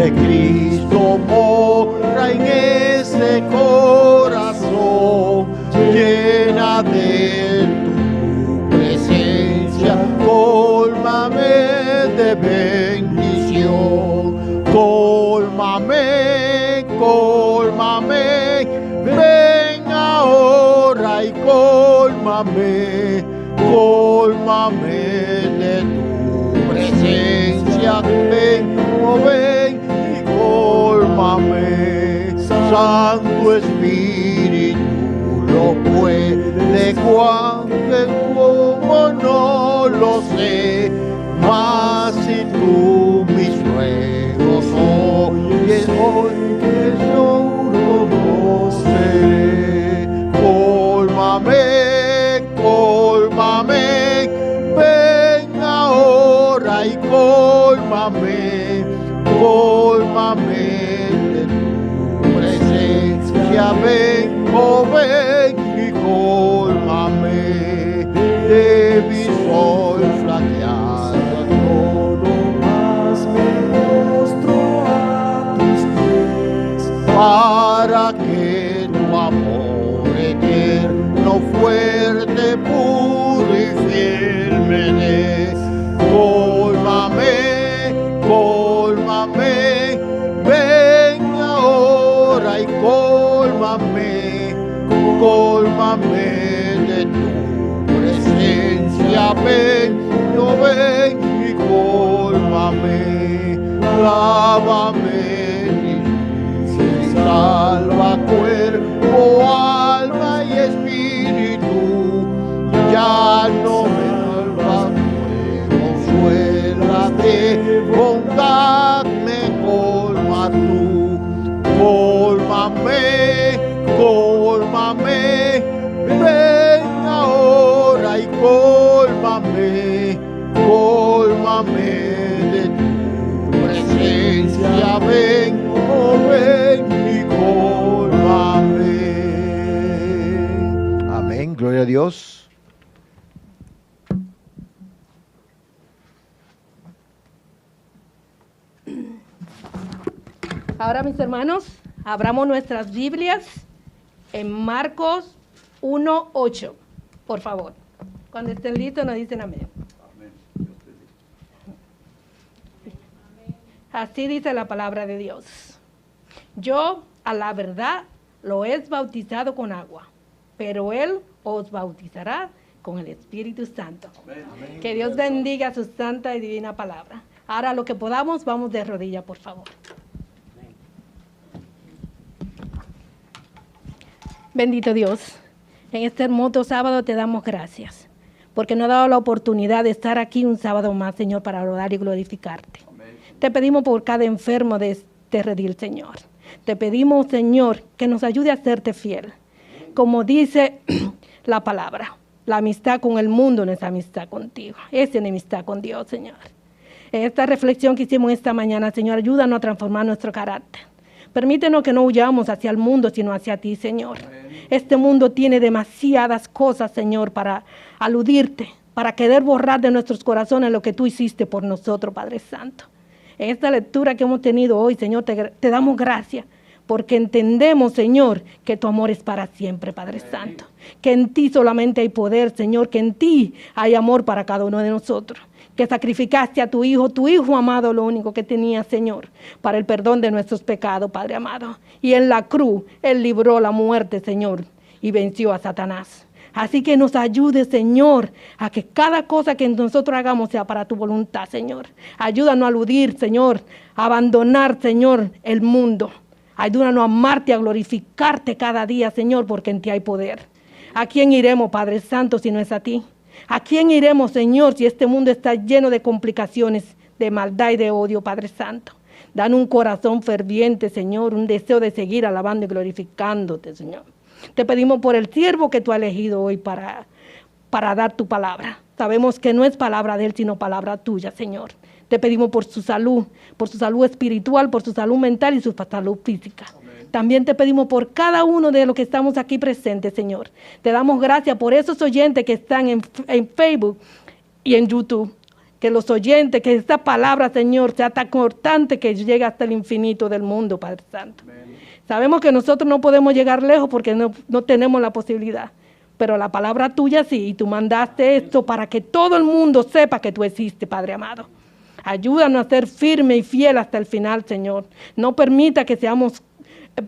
de Cristo mora en ese corazón, llena de tu presencia, cólmame de bendición, cólmame, cólmame, ven ahora y cólmame, cólmame de tu presencia, ven, oh ven y cólmame. Santo Espíritu lo puede, cuando como no lo sé, mas si tú mis ruegos oyes, hoy que yo seré. Cólmame, cólmame, ven ahora y cólmame, cólmame de tu presencia, ven, oh ven y cólmame. Débil soy, flaqueado, todo más me postro a tus pies, para que tu amor eterno, fuerte, puro y fiel me des. Cólmame, cólmame, ven ahora y cólmame, cólmame de tu presencia, ven, no ven y cólmame. Lávame, salva cuerpo, alma y espíritu, ya no me vuelvas fuego, suéltate, bondad me colma tú, cólmame, cólmame, ven ahora y cólmame, cólmame de tu presencia, ven, oh ven y cólmame. Amén, gloria a Dios. Ahora, mis hermanos, abramos nuestras Biblias en Marcos 1:8, por favor. Cuando estén listos nos dicen amén. Así dice la palabra de Dios. Yo, a la verdad, lo he bautizado con agua, pero Él os bautizará con el Espíritu Santo. Amén. Que Dios bendiga su santa y divina palabra. Ahora, lo que podamos, vamos de rodillas, por favor. Bendito Dios, en este hermoso sábado te damos gracias, porque nos ha dado la oportunidad de estar aquí un sábado más, Señor, para adorar y glorificarte. Amén. Te pedimos por cada enfermo de este redil, Señor. Te pedimos, Señor, que nos ayude a serte fiel. Como dice la palabra, la amistad con el mundo no es amistad contigo, es enemistad con Dios, Señor. En esta reflexión que hicimos esta mañana, Señor, ayúdanos a transformar nuestro carácter. Permítenos que no huyamos hacia el mundo, sino hacia ti, Señor. Amén. Este mundo tiene demasiadas cosas, Señor, para aludirte, para querer borrar de nuestros corazones lo que tú hiciste por nosotros, Padre Santo. En esta lectura que hemos tenido hoy, Señor, te damos gracias, porque entendemos, Señor, que tu amor es para siempre, Padre Amén. Santo. Que en ti solamente hay poder, Señor, que en ti hay amor para cada uno de nosotros. Que sacrificaste a tu Hijo amado, lo único que tenía, Señor, para el perdón de nuestros pecados, Padre amado. Y en la cruz, Él libró la muerte, Señor, y venció a Satanás. Así que nos ayude, Señor, a que cada cosa que nosotros hagamos sea para tu voluntad, Señor. Ayúdanos a aludir, Señor, a abandonar, Señor, el mundo. Ayúdanos a amarte, a glorificarte cada día, Señor, porque en ti hay poder. ¿A quién iremos, Padre Santo, si no es a ti? ¿A quién iremos, Señor, si este mundo está lleno de complicaciones, de maldad y de odio, Padre Santo? Dan un corazón ferviente, Señor, un deseo de seguir alabando y glorificándote, Señor. Te pedimos por el siervo que tú has elegido hoy para dar tu palabra. Sabemos que no es palabra de él, sino palabra tuya, Señor. Te pedimos por su salud espiritual, por su salud mental y su salud física. Amén. También te pedimos por cada uno de los que estamos aquí presentes, Señor. Te damos gracias por esos oyentes que están en Facebook y en YouTube, que los oyentes, que esta palabra, Señor, sea tan cortante que llegue hasta el infinito del mundo, Padre Santo. Amén. Sabemos que nosotros no podemos llegar lejos porque no tenemos la posibilidad, pero la palabra tuya sí, y tú mandaste esto para que todo el mundo sepa que tú existes, Padre amado. Ayúdanos a ser firmes y fieles hasta el final, Señor. No permita que seamos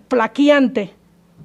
flaqueantes,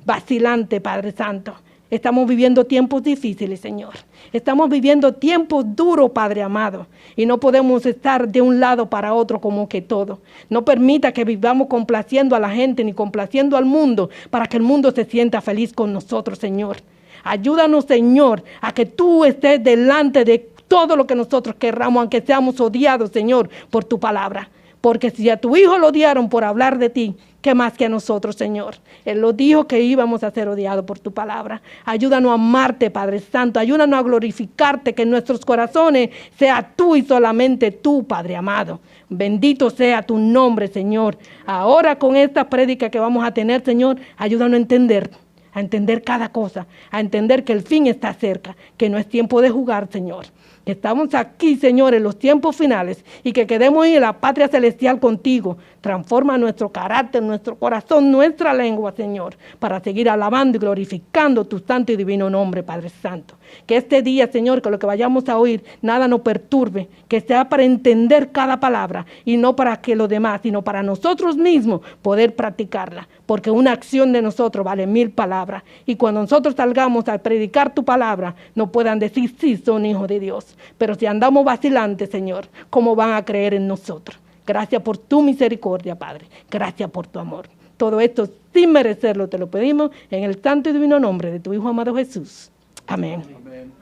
vacilantes, Padre Santo. Estamos viviendo tiempos difíciles, Señor. Estamos viviendo tiempos duros, Padre amado. Y no podemos estar de un lado para otro como que todo. No permita que vivamos complaciendo a la gente ni complaciendo al mundo para que el mundo se sienta feliz con nosotros, Señor. Ayúdanos, Señor, a que tú estés delante de todo lo que nosotros querramos, aunque seamos odiados, Señor, por tu palabra. Porque si a tu Hijo lo odiaron por hablar de ti, ¿qué más que a nosotros, Señor? Él lo dijo que íbamos a ser odiados por tu palabra. Ayúdanos a amarte, Padre Santo. Ayúdanos a glorificarte, que en nuestros corazones sea tú y solamente tú, Padre amado. Bendito sea tu nombre, Señor. Ahora con esta prédica que vamos a tener, Señor, ayúdanos a entender cada cosa, a entender que el fin está cerca, que no es tiempo de jugar, Señor. Que estamos aquí, Señor, en los tiempos finales y que quedemos en la patria celestial contigo. Transforma nuestro carácter, nuestro corazón, nuestra lengua, Señor, para seguir alabando y glorificando tu santo y divino nombre, Padre Santo. Que este día, Señor, que lo que vayamos a oír, nada nos perturbe, que sea para entender cada palabra y no para que los demás, sino para nosotros mismos poder practicarla. Porque una acción de nosotros vale 1000 palabras. Y cuando nosotros salgamos a predicar tu palabra, no puedan decir sí, son hijos de Dios. Pero si andamos vacilantes, Señor, ¿cómo van a creer en nosotros? Gracias por tu misericordia, Padre. Gracias por tu amor. Todo esto sin merecerlo te lo pedimos en el santo y divino nombre de tu Hijo amado Jesús. Amén. Amén.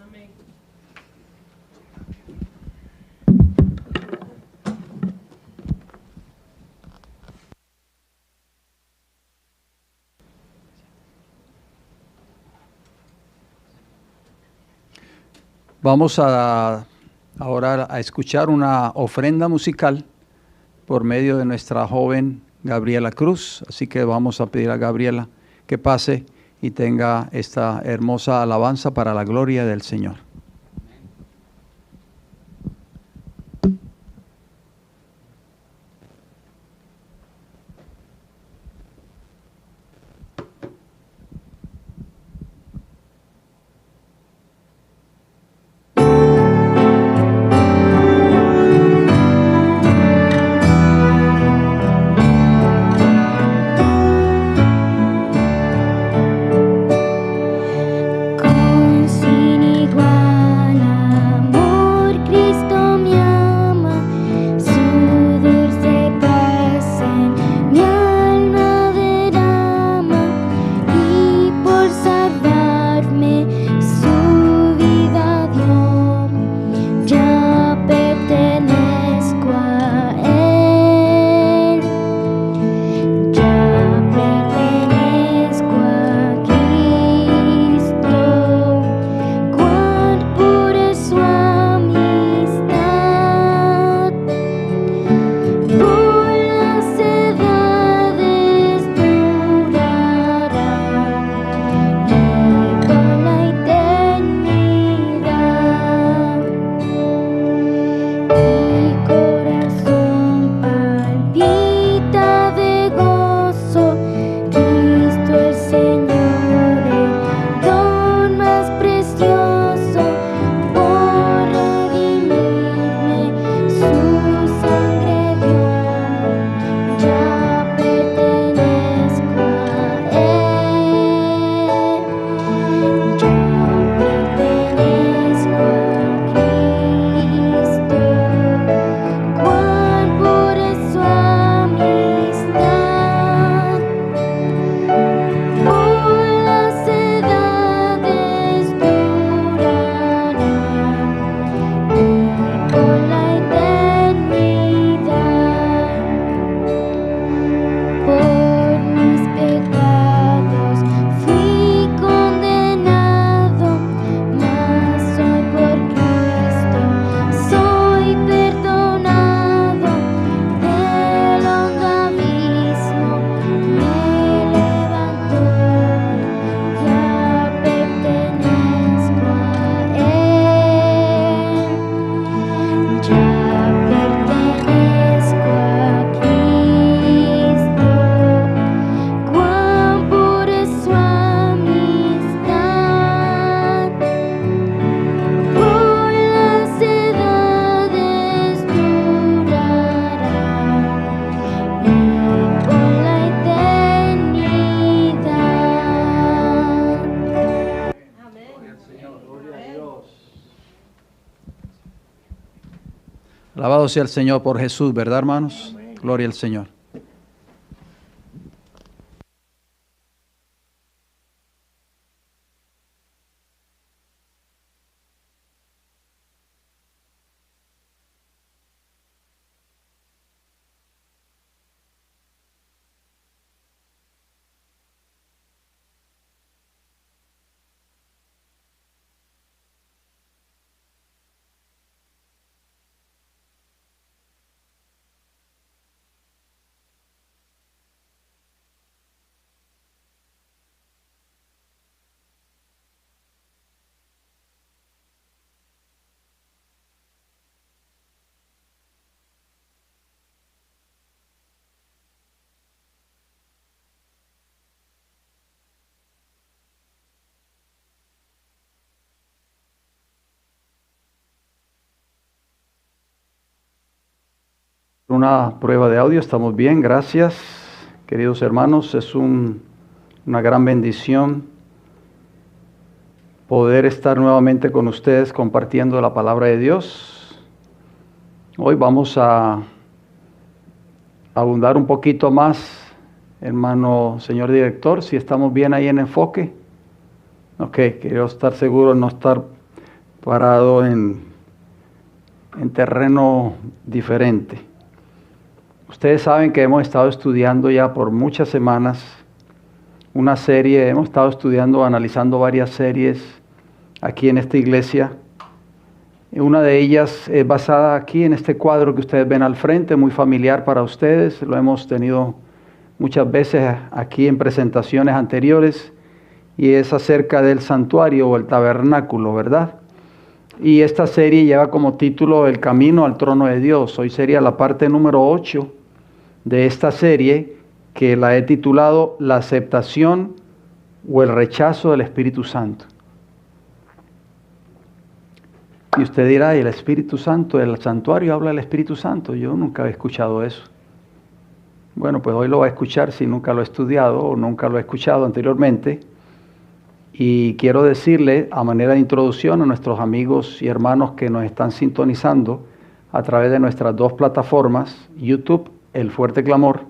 Vamos ahora a escuchar una ofrenda musical por medio de nuestra joven Gabriela Cruz. Así que vamos a pedir a Gabriela que pase y tenga esta hermosa alabanza para la gloria del Señor. Con sin igual Alabado sea el Señor por Jesús, ¿verdad, hermanos? Gloria al Señor. Una prueba de audio, estamos bien, gracias. Queridos hermanos, es una gran bendición poder estar nuevamente con ustedes compartiendo la palabra de Dios. Hoy vamos a abundar un poquito más, hermano, señor director, si estamos bien ahí en enfoque. Ok, quiero estar seguro de no estar parado en terreno diferente. Ustedes saben que hemos estado estudiando ya por muchas semanas una serie, hemos estado estudiando, analizando varias series aquí en esta iglesia. Una de ellas es basada aquí en este cuadro que ustedes ven al frente, muy familiar para ustedes. Lo hemos tenido muchas veces aquí en presentaciones anteriores y es acerca del santuario o el tabernáculo, ¿verdad? Y esta serie lleva como título El camino al trono de Dios. Hoy sería la parte número 8 de esta serie, que la he titulado La aceptación o el rechazo del Espíritu Santo. Y usted dirá, ¿y el Espíritu Santo, el santuario habla del Espíritu Santo? Yo nunca he escuchado eso. Bueno, pues hoy lo va a escuchar si nunca lo he estudiado o nunca lo he escuchado anteriormente. Y quiero decirle, a manera de introducción a nuestros amigos y hermanos que nos están sintonizando a través de nuestras dos plataformas, YouTube, El Fuerte Clamor,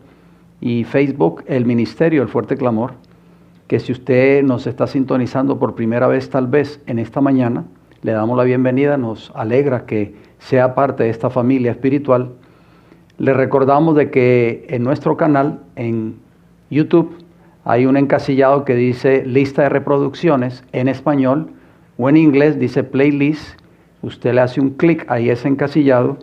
y Facebook, El Ministerio El Fuerte Clamor, que si usted nos está sintonizando por primera vez tal vez en esta mañana, le damos la bienvenida, nos alegra que sea parte de esta familia espiritual. Le recordamos de que en nuestro canal, en YouTube, hay un encasillado que dice lista de reproducciones en español o en inglés, dice playlist. Usted le hace un clic ahí ese encasillado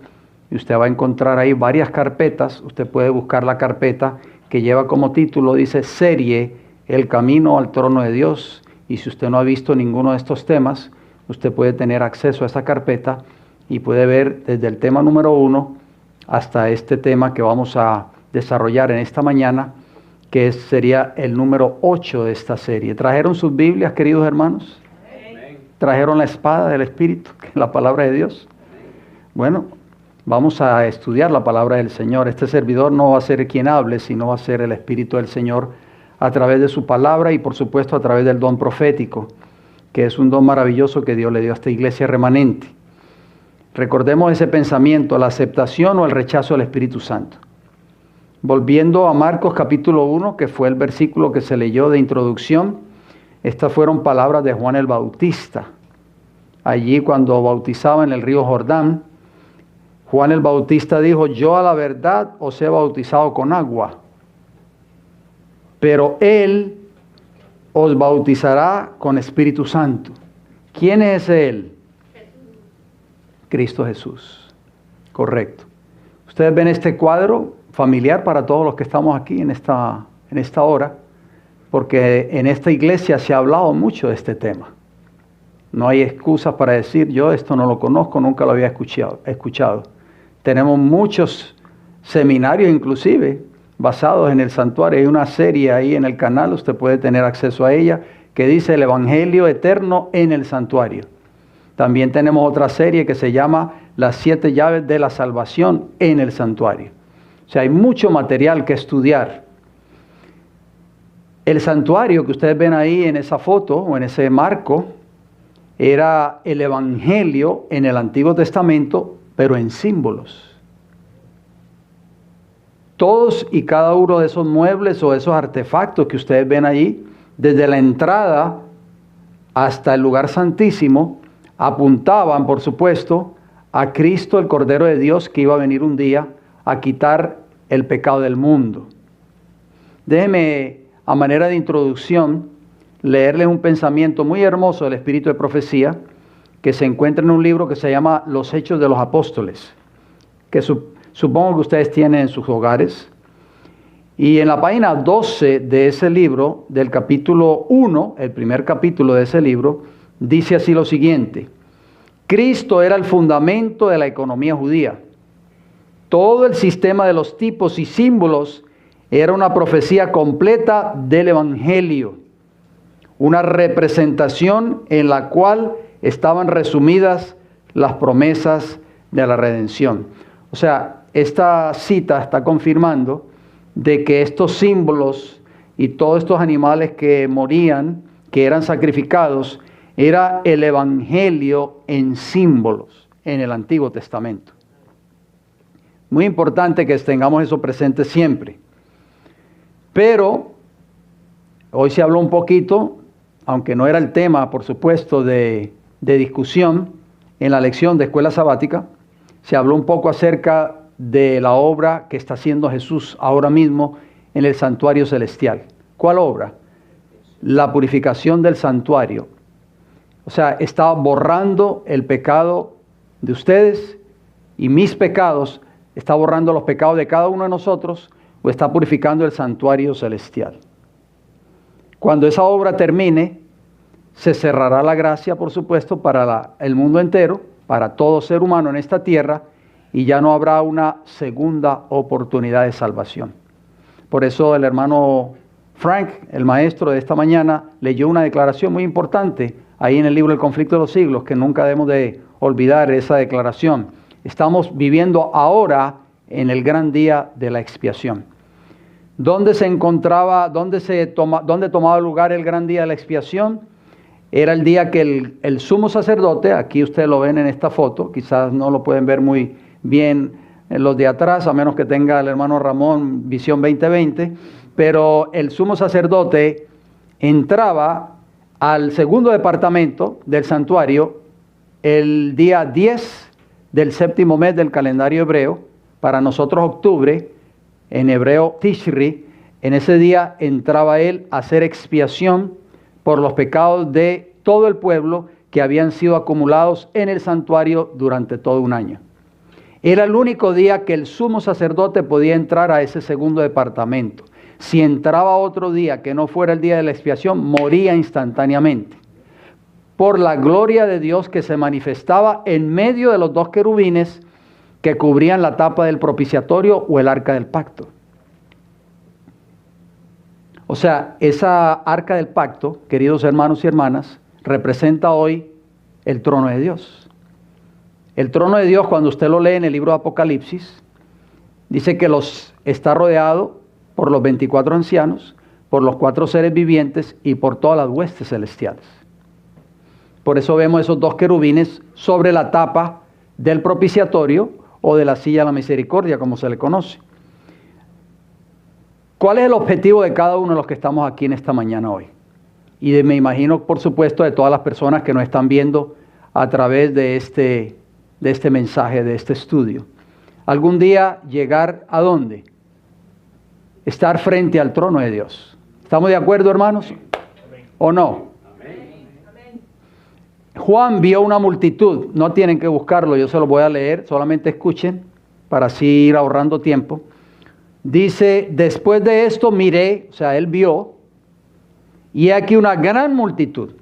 y usted va a encontrar ahí varias carpetas. Usted puede buscar la carpeta que lleva como título, dice serie El camino al trono de Dios. Y si usted no ha visto ninguno de estos temas, usted puede tener acceso a esa carpeta y puede ver desde el tema número 1 hasta este tema que vamos a desarrollar en esta mañana, que sería el número 8 de esta serie. ¿Trajeron sus Biblias, queridos hermanos? Amén. ¿Trajeron la espada del Espíritu, que es la palabra de Dios? Bueno, vamos a estudiar la palabra del Señor. Este servidor no va a ser quien hable, sino va a ser el Espíritu del Señor a través de su palabra y por supuesto a través del don profético, que es un don maravilloso que Dios le dio a esta iglesia remanente. Recordemos ese pensamiento, la aceptación o el rechazo del Espíritu Santo. Volviendo a Marcos capítulo 1, que fue el versículo que se leyó de introducción, estas fueron palabras de Juan el Bautista. Allí cuando bautizaba en el río Jordán, Juan el Bautista dijo, yo a la verdad os he bautizado con agua, pero él os bautizará con Espíritu Santo. ¿Quién es él? Cristo Jesús. Correcto. Ustedes ven este cuadro familiar para todos los que estamos aquí en esta hora, porque en esta iglesia se ha hablado mucho de este tema. No hay excusas para decir, yo esto no lo conozco, nunca lo había escuchado. Tenemos muchos seminarios inclusive basados en el santuario. Hay una serie ahí en el canal, usted puede tener acceso a ella, que dice el Evangelio Eterno en el Santuario. También tenemos otra serie que se llama Las 7 llaves de la salvación en el santuario. O sea, hay mucho material que estudiar. El santuario que ustedes ven ahí en esa foto o en ese marco era el Evangelio en el Antiguo Testamento pero en símbolos. Todos y cada uno de esos muebles o esos artefactos que ustedes ven allí, desde la entrada hasta el lugar santísimo, apuntaban, por supuesto, a Cristo, el Cordero de Dios, que iba a venir un día a quitar el pecado del mundo. Déjenme, a manera de introducción, leerles un pensamiento muy hermoso del Espíritu de Profecía, que se encuentra en un libro que se llama Los Hechos de los Apóstoles, que supongo que ustedes tienen en sus hogares. Y en la página 12 de ese libro, del capítulo 1, el primer capítulo de ese libro, dice así lo siguiente: Cristo era el fundamento de la economía judía. Todo el sistema de los tipos y símbolos era una profecía completa del Evangelio, una representación en la cual estaban resumidas las promesas de la redención. O sea, esta cita está confirmando de que estos símbolos y todos estos animales que morían, que eran sacrificados, era el Evangelio en símbolos en el Antiguo Testamento. Muy importante que tengamos eso presente siempre. Pero hoy se habló un poquito, aunque no era el tema, por supuesto, de discusión en la lección de escuela sabática, se habló un poco acerca de la obra que está haciendo Jesús ahora mismo en el santuario celestial. ¿Cuál obra? La purificación del santuario. O sea, está borrando el pecado de ustedes y mis pecados, está borrando los pecados de cada uno de nosotros, o está purificando el santuario celestial. Cuando esa obra termine, se cerrará la gracia, por supuesto, para el mundo entero, para todo ser humano en esta tierra, y ya no habrá una segunda oportunidad de salvación. Por eso el hermano Frank, el maestro de esta mañana, leyó una declaración muy importante ahí en el libro El Conflicto de los Siglos, que nunca debemos de olvidar esa declaración. Estamos viviendo ahora en el gran día de la expiación. ¿Dónde se encontraba, dónde tomaba lugar el gran día de la expiación? Era el día que el sumo sacerdote, aquí ustedes lo ven en esta foto, quizás no lo pueden ver muy bien en los de atrás, a menos que tenga el hermano Ramón visión 2020, pero el sumo sacerdote entraba al segundo departamento del santuario el día 10 del séptimo mes del calendario hebreo, para nosotros octubre, en hebreo Tishri. En ese día entraba él a hacer expiación por los pecados de todo el pueblo que habían sido acumulados en el santuario durante todo un año. Era el único día que el sumo sacerdote podía entrar a ese segundo departamento. Si entraba otro día que no fuera el día de la expiación, moría instantáneamente, por la gloria de Dios que se manifestaba en medio de los dos querubines que cubrían la tapa del propiciatorio o el arca del pacto. O sea, esa arca del pacto, queridos hermanos y hermanas, representa hoy el trono de Dios. El trono de Dios, cuando usted lo lee en el libro de Apocalipsis, dice que está rodeado por los 24 ancianos, por los 4 seres vivientes y por todas las huestes celestiales. Por eso vemos esos dos querubines sobre la tapa del propiciatorio o de la silla de la misericordia, como se le conoce. ¿Cuál es el objetivo de cada uno de los que estamos aquí en esta mañana hoy? Y me imagino, por supuesto, de todas las personas que nos están viendo a través de este mensaje, de este estudio. Algún día llegar ¿a dónde? Estar frente al trono de Dios. ¿Estamos de acuerdo, hermanos? ¿O no? Juan vio una multitud, no tienen que buscarlo, yo se lo voy a leer, solamente escuchen para así ir ahorrando tiempo. Dice, después de esto miré, o sea, él vio, y aquí una gran multitud,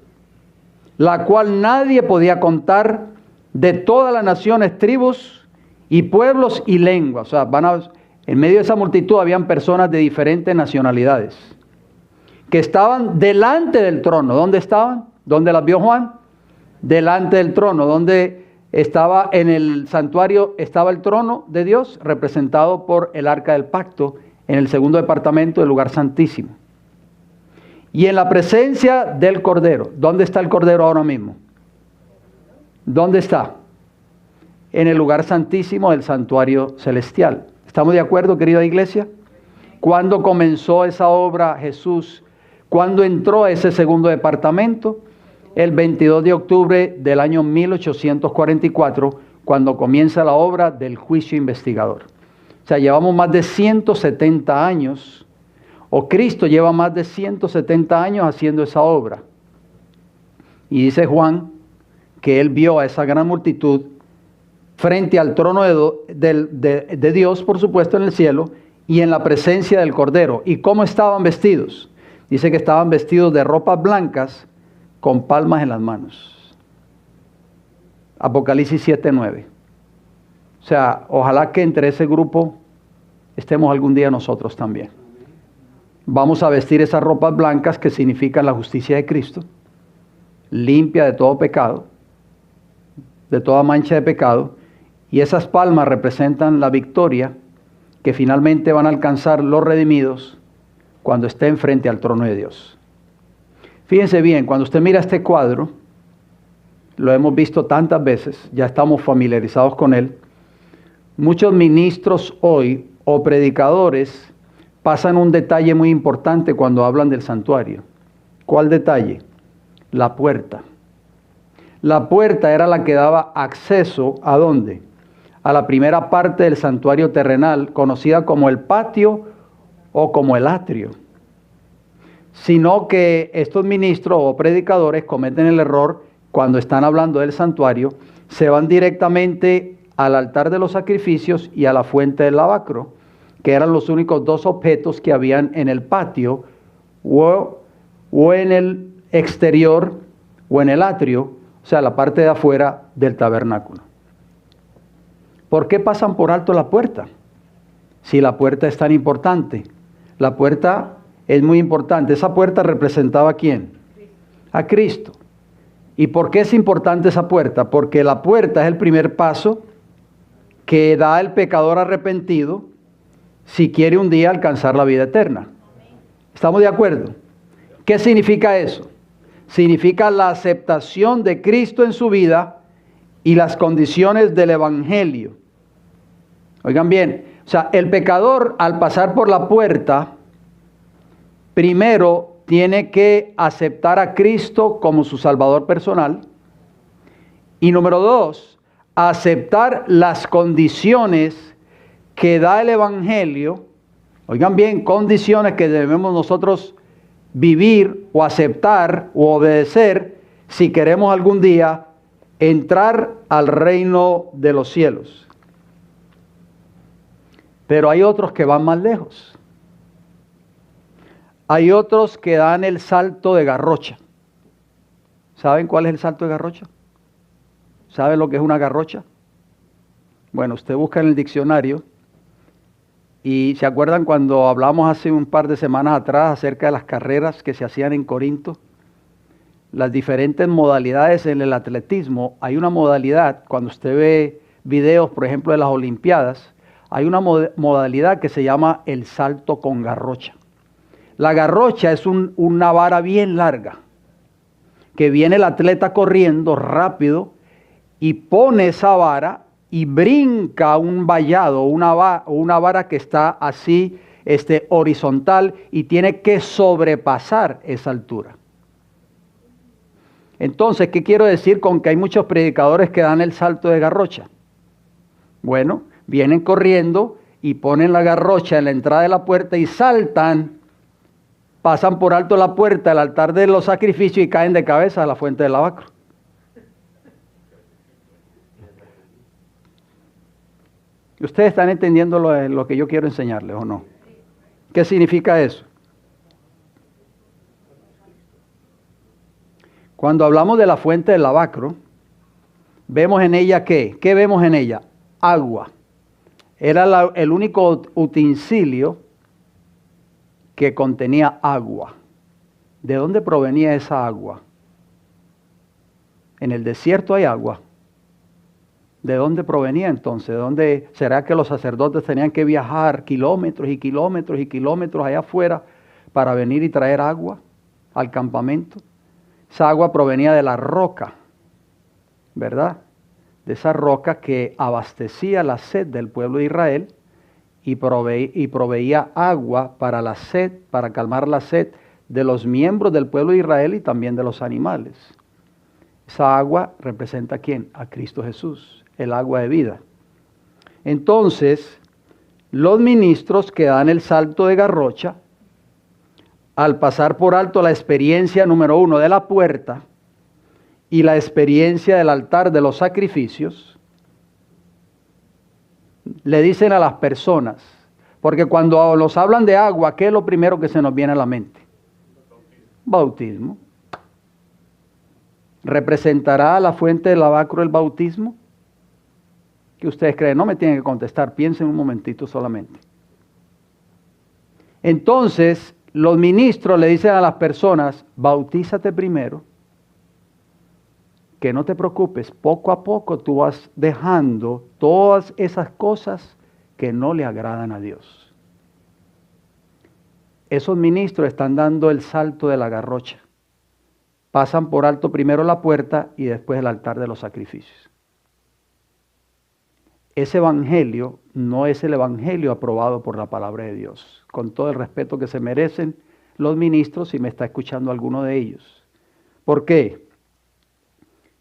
la cual nadie podía contar, de todas las naciones, tribus y pueblos y lenguas. O sea, en medio de esa multitud habían personas de diferentes nacionalidades que estaban delante del trono. ¿Dónde estaban? ¿Dónde las vio Juan? Delante del trono. Donde estaba en el santuario, estaba el trono de Dios, representado por el arca del pacto, en el segundo departamento del lugar santísimo. Y en la presencia del Cordero. ¿Dónde está el Cordero ahora mismo? ¿Dónde está? en el lugar santísimo del santuario celestial. ¿Estamos de acuerdo, querida iglesia? ¿Cuándo comenzó esa obra Jesús? ¿Cuándo entró a ese segundo departamento? El 22 de octubre del año 1844, cuando comienza la obra del juicio investigador. O sea, llevamos más de 170 años, o Cristo lleva más de 170 años haciendo esa obra. Y dice Juan que él vio a esa gran multitud frente al trono de Dios, por supuesto, en el cielo, y en la presencia del Cordero. ¿Y cómo estaban vestidos? Dice que estaban vestidos de ropas blancas con palmas en las manos. Apocalipsis 7:9. O sea, ojalá que entre ese grupo estemos algún día nosotros también. Vamos a vestir esas ropas blancas que significan la justicia de Cristo, limpia de todo pecado, de toda mancha de pecado, y esas palmas representan la victoria que finalmente van a alcanzar los redimidos cuando estén frente al trono de Dios. Fíjense bien, cuando usted mira este cuadro, lo hemos visto tantas veces, ya estamos familiarizados con él. Muchos ministros hoy o predicadores pasan un detalle muy importante cuando hablan del santuario. ¿Cuál detalle? La puerta. La puerta era la que daba acceso ¿a dónde? A la primera parte del santuario terrenal, conocida como el patio o como el atrio. Sino que estos ministros o predicadores cometen el error cuando están hablando del santuario, se van directamente al altar de los sacrificios y a la fuente del lavacro, que eran los únicos dos objetos que habían en el patio o en el exterior o en el atrio, o sea, la parte de afuera del tabernáculo. ¿Por qué pasan por alto la puerta? Si la puerta es tan importante. La puerta es muy importante. Esa puerta representaba ¿a quién? A Cristo. ¿Y por qué es importante esa puerta? Porque la puerta es el primer paso que da el pecador arrepentido si quiere un día alcanzar la vida eterna. ¿Estamos de acuerdo? ¿Qué significa eso? Significa la aceptación de Cristo en su vida y las condiciones del Evangelio. Oigan bien, o sea, el pecador al pasar por la puerta, primero tiene que aceptar a Cristo como su Salvador personal. Y número dos, aceptar las condiciones que da el Evangelio. Oigan bien, condiciones que debemos nosotros vivir o aceptar o obedecer si queremos algún día entrar al reino de los cielos. Pero hay otros que van más lejos. Hay otros que dan el salto de garrocha. ¿Saben cuál es el salto de garrocha? ¿Saben lo que es una garrocha? Bueno, usted busca en el diccionario y ¿se acuerdan cuando hablamos hace un par de semanas atrás acerca de las carreras que se hacían en Corinto? Las diferentes modalidades en el atletismo. Hay una modalidad, cuando usted ve videos, por ejemplo, de las Olimpiadas, hay una modalidad que se llama el salto con garrocha. La garrocha es una vara bien larga, que viene el atleta corriendo rápido y pone esa vara y brinca un vallado, una vara que está así horizontal y tiene que sobrepasar esa altura. Entonces, ¿qué quiero decir con que hay muchos predicadores que dan el salto de garrocha? Bueno, vienen corriendo y ponen la garrocha en la entrada de la puerta y saltan, pasan por alto la puerta, el altar de los sacrificios y caen de cabeza a la fuente del lavacro. ¿Ustedes están entendiendo lo que yo quiero enseñarles o no? ¿Qué significa eso? Cuando hablamos de la fuente del lavacro, vemos en ella ¿qué? ¿Qué vemos en ella? Agua. Era el único utensilio que contenía agua. ¿De dónde provenía esa agua? En el desierto hay agua. ¿De dónde provenía entonces? ¿De dónde será que los sacerdotes tenían que viajar kilómetros y kilómetros y kilómetros allá afuera para venir y traer agua al campamento? Esa agua provenía de la roca, ¿verdad? de esa roca que abastecía la sed del pueblo de Israel y proveía agua para la sed, para calmar la sed de los miembros del pueblo de Israel y también de los animales. Esa agua representa ¿a quién? A Cristo Jesús, el agua de vida. Entonces, los ministros que dan el salto de garrocha, al pasar por alto la experiencia número 1 de la puerta y la experiencia del altar de los sacrificios, le dicen a las personas, porque cuando nos hablan de agua, ¿qué es lo primero que se nos viene a la mente? Bautismo. ¿Representará la fuente del lavacro el bautismo? ¿Qué ustedes creen? No me tienen que contestar, piensen un momentito solamente. Entonces, los ministros le dicen a las personas, bautízate primero, que no te preocupes, poco a poco tú vas dejando todas esas cosas que no le agradan a Dios. Esos ministros están dando el salto de la garrocha. Pasan por alto primero la puerta y después el altar de los sacrificios. Ese evangelio no es el evangelio aprobado por la palabra de Dios, con todo el respeto que se merecen los ministros, si me está escuchando alguno de ellos. ¿Por qué?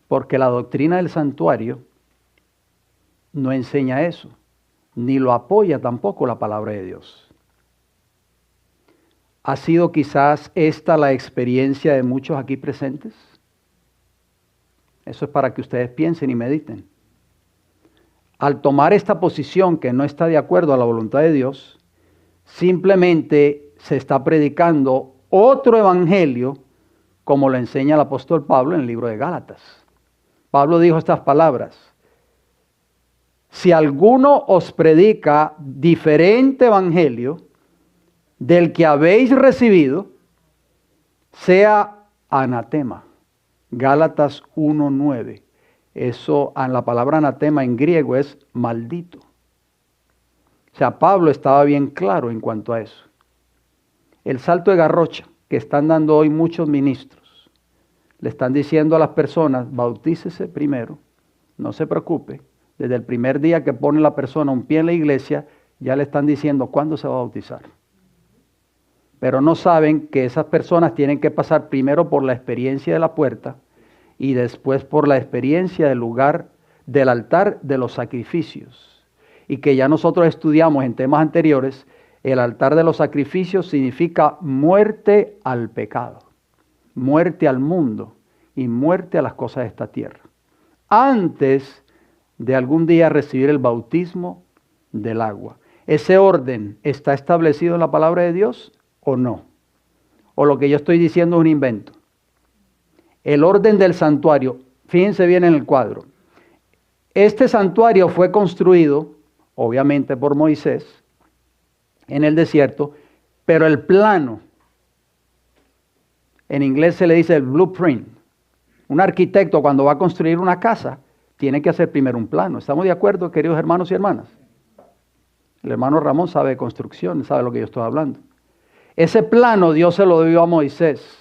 Porque la doctrina del santuario no enseña eso, ni lo apoya tampoco la palabra de Dios. ¿Ha sido quizás esta la experiencia de muchos aquí presentes? Eso es para que ustedes piensen y mediten. Al tomar esta posición que no está de acuerdo a la voluntad de Dios, simplemente se está predicando otro evangelio, como lo enseña el apóstol Pablo en el libro de Gálatas. Pablo dijo estas palabras: si alguno os predica diferente evangelio del que habéis recibido, sea anatema. Gálatas 1:9. Eso, en la palabra anatema en griego es maldito. O sea, Pablo estaba bien claro en cuanto a eso. El salto de garrocha que están dando hoy muchos ministros, le están diciendo a las personas, bautícese primero, no se preocupe. Desde el primer día que pone la persona un pie en la iglesia, ya le están diciendo cuándo se va a bautizar. Pero no saben que esas personas tienen que pasar primero por la experiencia de la puerta y después por la experiencia del lugar del altar de los sacrificios. Y que ya nosotros estudiamos en temas anteriores, el altar de los sacrificios significa muerte al pecado, muerte al mundo y muerte a las cosas de esta tierra. Antes de algún día recibir el bautismo del agua. ¿Ese orden está establecido en la palabra de Dios o no? ¿O lo que yo estoy diciendo es un invento? El orden del santuario, fíjense bien en el cuadro. Este santuario fue construido, obviamente por Moisés, en el desierto, pero el plano, en inglés se le dice el blueprint. Un arquitecto cuando va a construir una casa, tiene que hacer primero un plano. ¿Estamos de acuerdo, queridos hermanos y hermanas? El hermano Ramón sabe de construcción, sabe lo que yo estoy hablando. Ese plano Dios se lo dio a Moisés.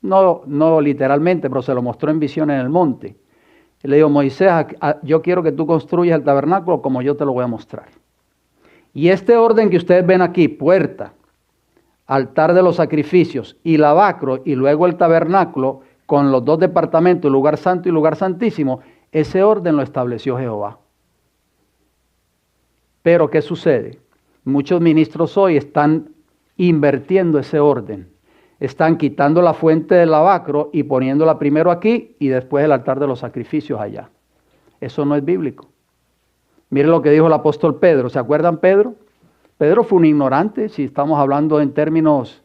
No literalmente, pero se lo mostró en visión en el monte. Y le dijo, Moisés, yo quiero que tú construyas el tabernáculo como yo te lo voy a mostrar. Y este orden que ustedes ven aquí, puerta, altar de los sacrificios y lavacro, y luego el tabernáculo con los dos departamentos, lugar santo y lugar santísimo, ese orden lo estableció Jehová. Pero ¿qué sucede? Muchos ministros hoy están invirtiendo ese orden. Están quitando la fuente del lavacro y poniéndola primero aquí y después el altar de los sacrificios allá. Eso no es bíblico. Miren lo que dijo el apóstol Pedro. ¿Se acuerdan Pedro? Pedro fue un ignorante, si estamos hablando en términos...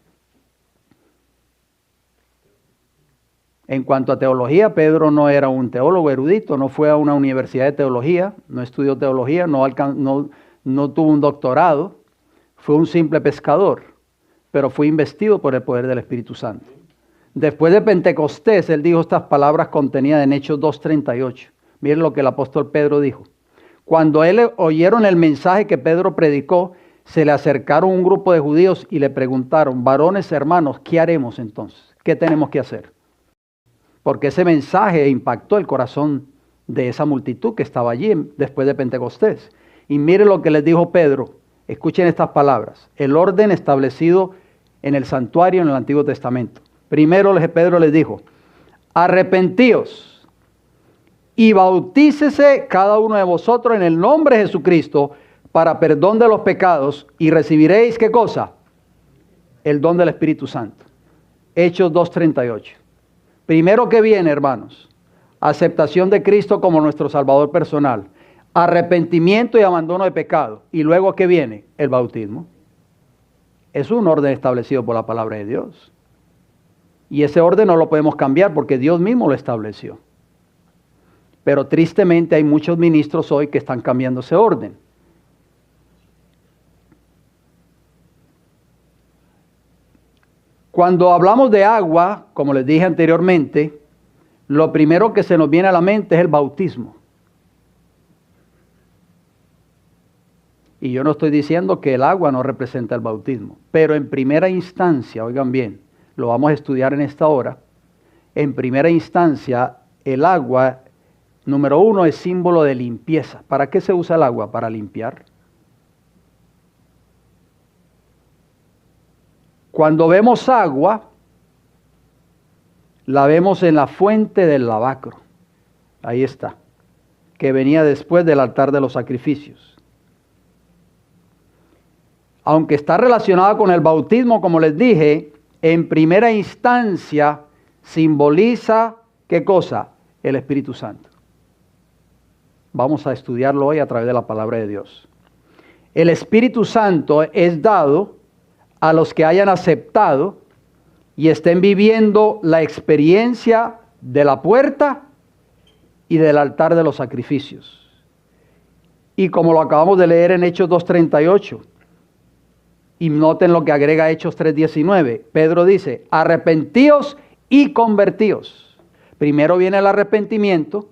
En cuanto a teología, Pedro no era un teólogo erudito, no fue a una universidad de teología, no estudió teología, no tuvo un doctorado, fue un simple pescador, pero fue investido por el poder del Espíritu Santo. Después de Pentecostés, él dijo estas palabras contenidas en Hechos 2:38. Miren lo que el apóstol Pedro dijo. Cuando oyeron el mensaje que Pedro predicó, se le acercaron un grupo de judíos y le preguntaron, varones hermanos, ¿qué haremos entonces? ¿Qué tenemos que hacer? Porque ese mensaje impactó el corazón de esa multitud que estaba allí después de Pentecostés. Y mire lo que les dijo Pedro. Escuchen estas palabras. El orden establecido en el santuario en el Antiguo Testamento. Primero Pedro les dijo, arrepentíos y bautícese cada uno de vosotros en el nombre de Jesucristo para perdón de los pecados y recibiréis, ¿qué cosa? El don del Espíritu Santo. Hechos 2:38. Primero que viene, hermanos, aceptación de Cristo como nuestro Salvador personal, arrepentimiento y abandono de pecado, y luego que viene el bautismo. Es un orden establecido por la palabra de Dios. Y ese orden no lo podemos cambiar porque Dios mismo lo estableció. Pero tristemente hay muchos ministros hoy que están cambiando ese orden. Cuando hablamos de agua, como les dije anteriormente, lo primero que se nos viene a la mente es el bautismo. Y yo no estoy diciendo que el agua no representa el bautismo, pero en primera instancia, oigan bien, lo vamos a estudiar en esta hora, en primera instancia el agua, número uno, es símbolo de limpieza. ¿Para qué se usa el agua? Para limpiar. Cuando vemos agua, la vemos en la fuente del lavacro. Ahí está, que venía después del altar de los sacrificios. Aunque está relacionada con el bautismo, como les dije, en primera instancia simboliza, ¿qué cosa? El Espíritu Santo. Vamos a estudiarlo hoy a través de la palabra de Dios. El Espíritu Santo es dado a los que hayan aceptado y estén viviendo la experiencia de la puerta y del altar de los sacrificios. Y como lo acabamos de leer en Hechos 2:38, y noten lo que agrega Hechos 3:19, Pedro dice, arrepentíos y convertíos. Primero viene el arrepentimiento,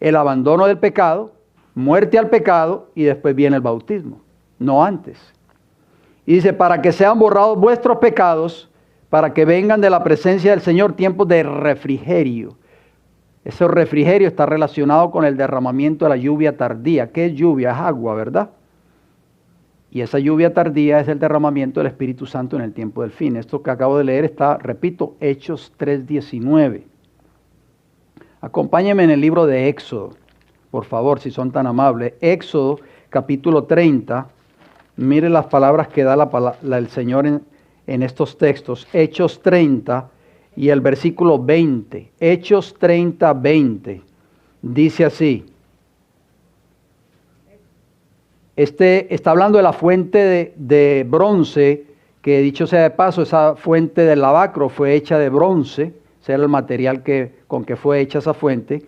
el abandono del pecado, muerte al pecado, y después viene el bautismo, no antes. Y dice, para que sean borrados vuestros pecados, para que vengan de la presencia del Señor tiempos de refrigerio. Ese refrigerio está relacionado con el derramamiento de la lluvia tardía. ¿Qué es lluvia? Es agua, ¿verdad? Y esa lluvia tardía es el derramamiento del Espíritu Santo en el tiempo del fin. Esto que acabo de leer está, repito, Hechos 3:19. Acompáñenme en el libro de Éxodo, por favor, si son tan amables. Éxodo, capítulo 30. Mire las palabras que da el Señor en estos textos. Hechos 30 y el versículo 20. Hechos 30:20. Dice así. Está hablando de la fuente de bronce, que dicho sea de paso, esa fuente del lavacro fue hecha de bronce. Ese era el material con que fue hecha esa fuente.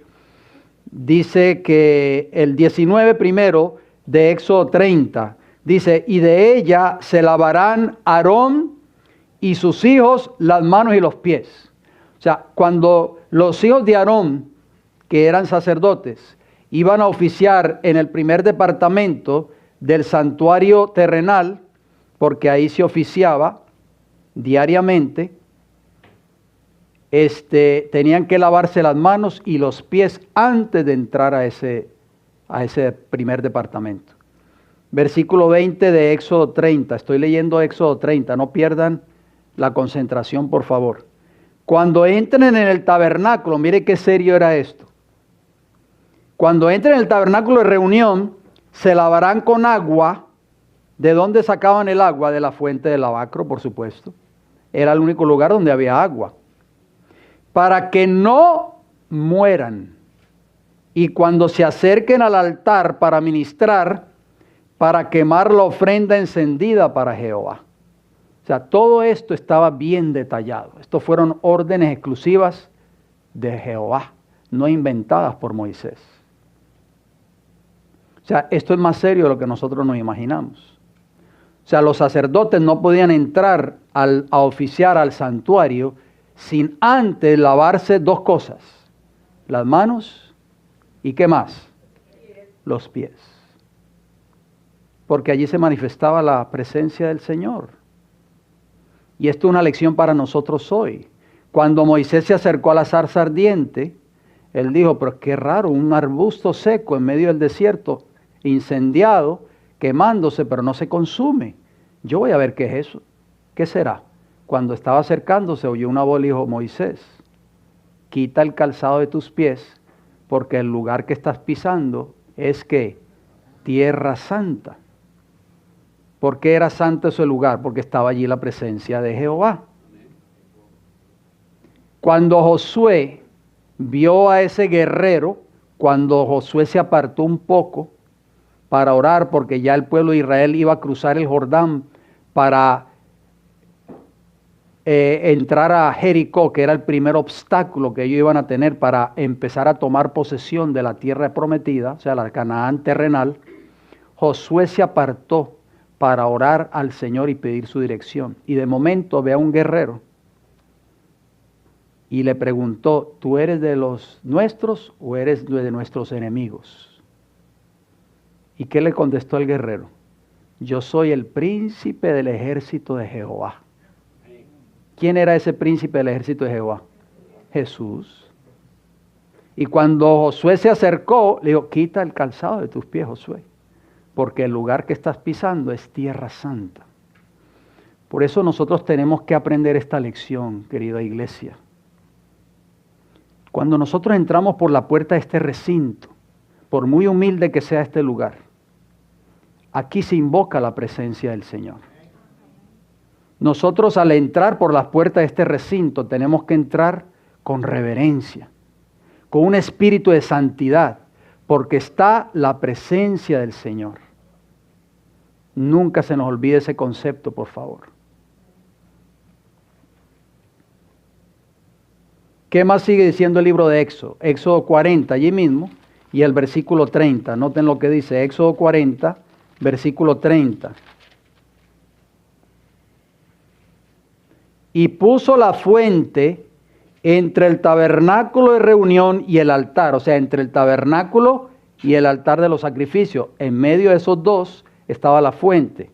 Dice que el 19 primero de Éxodo 30, dice, y de ella se lavarán Aarón y sus hijos las manos y los pies. O sea, cuando los hijos de Aarón, que eran sacerdotes, iban a oficiar en el primer departamento del santuario terrenal, porque ahí se oficiaba diariamente, tenían que lavarse las manos y los pies antes de entrar a ese primer departamento. Versículo 20 de Éxodo 30. Estoy leyendo Éxodo 30. No pierdan la concentración, por favor. Cuando entren en el tabernáculo, mire qué serio era esto. Cuando entren en el tabernáculo de reunión, se lavarán con agua. ¿De dónde sacaban el agua? De la fuente del lavacro, por supuesto. Era el único lugar donde había agua. Para que no mueran. Y cuando se acerquen al altar para ministrar, para quemar la ofrenda encendida para Jehová. O sea, todo esto estaba bien detallado. Estos fueron órdenes exclusivas de Jehová, no inventadas por Moisés. O sea, esto es más serio de lo que nosotros nos imaginamos. O sea, los sacerdotes no podían entrar a oficiar al santuario sin antes lavarse dos cosas. Las manos y ¿qué más? Los pies. Porque allí se manifestaba la presencia del Señor. Y esto es una lección para nosotros hoy. Cuando Moisés se acercó a la zarza ardiente, Él dijo, pero qué raro, un arbusto seco en medio del desierto, incendiado, quemándose, pero no se consume. Yo voy a ver qué es eso. ¿Qué será? Cuando estaba acercándose, oyó una voz y dijo, Moisés, quita el calzado de tus pies, porque el lugar que estás pisando es que tierra santa. ¿Por qué era santo ese lugar? Porque estaba allí la presencia de Jehová. Cuando Josué vio a ese guerrero, cuando Josué se apartó un poco para orar, porque ya el pueblo de Israel iba a cruzar el Jordán para entrar a Jericó, que era el primer obstáculo que ellos iban a tener para empezar a tomar posesión de la tierra prometida, o sea, la Canaán terrenal, Josué se apartó para orar al Señor y pedir su dirección. Y de momento ve a un guerrero y le preguntó, ¿tú eres de los nuestros o eres de nuestros enemigos? ¿Y qué le contestó el guerrero? Yo soy el príncipe del ejército de Jehová. ¿Quién era ese príncipe del ejército de Jehová? Jesús. Y cuando Josué se acercó, le dijo, quita el calzado de tus pies, Josué, porque el lugar que estás pisando es tierra santa. Por eso nosotros tenemos que aprender esta lección, querida iglesia. Cuando nosotros entramos por la puerta de este recinto, por muy humilde que sea este lugar, aquí se invoca la presencia del Señor. Nosotros al entrar por las puertas de este recinto tenemos que entrar con reverencia, con un espíritu de santidad, porque está la presencia del Señor. Nunca se nos olvide ese concepto, por favor. ¿Qué más sigue diciendo el libro de Éxodo? Éxodo 40, allí mismo, y el versículo 30. Noten lo que dice Éxodo 40, versículo 30. Y puso la fuente entre el tabernáculo de reunión y el altar, o sea, entre el tabernáculo y el altar de los sacrificios. En medio de esos dos estaba la fuente.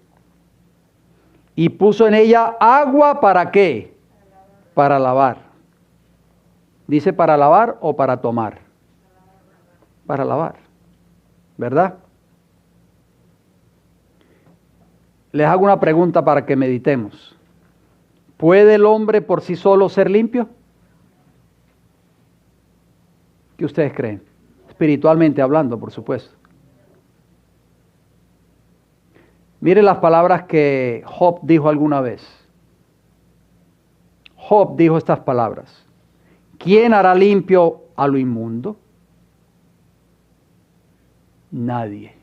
Y puso en ella agua, ¿para qué? Para lavar. ¿Dice para lavar o para tomar? Para lavar, ¿verdad? Les hago una pregunta para que meditemos. ¿Puede el hombre por sí solo ser limpio? ¿Qué ustedes creen? Espiritualmente hablando, por supuesto. Miren las palabras que Job dijo alguna vez. Job dijo estas palabras. ¿Quién hará limpio a lo inmundo? Nadie.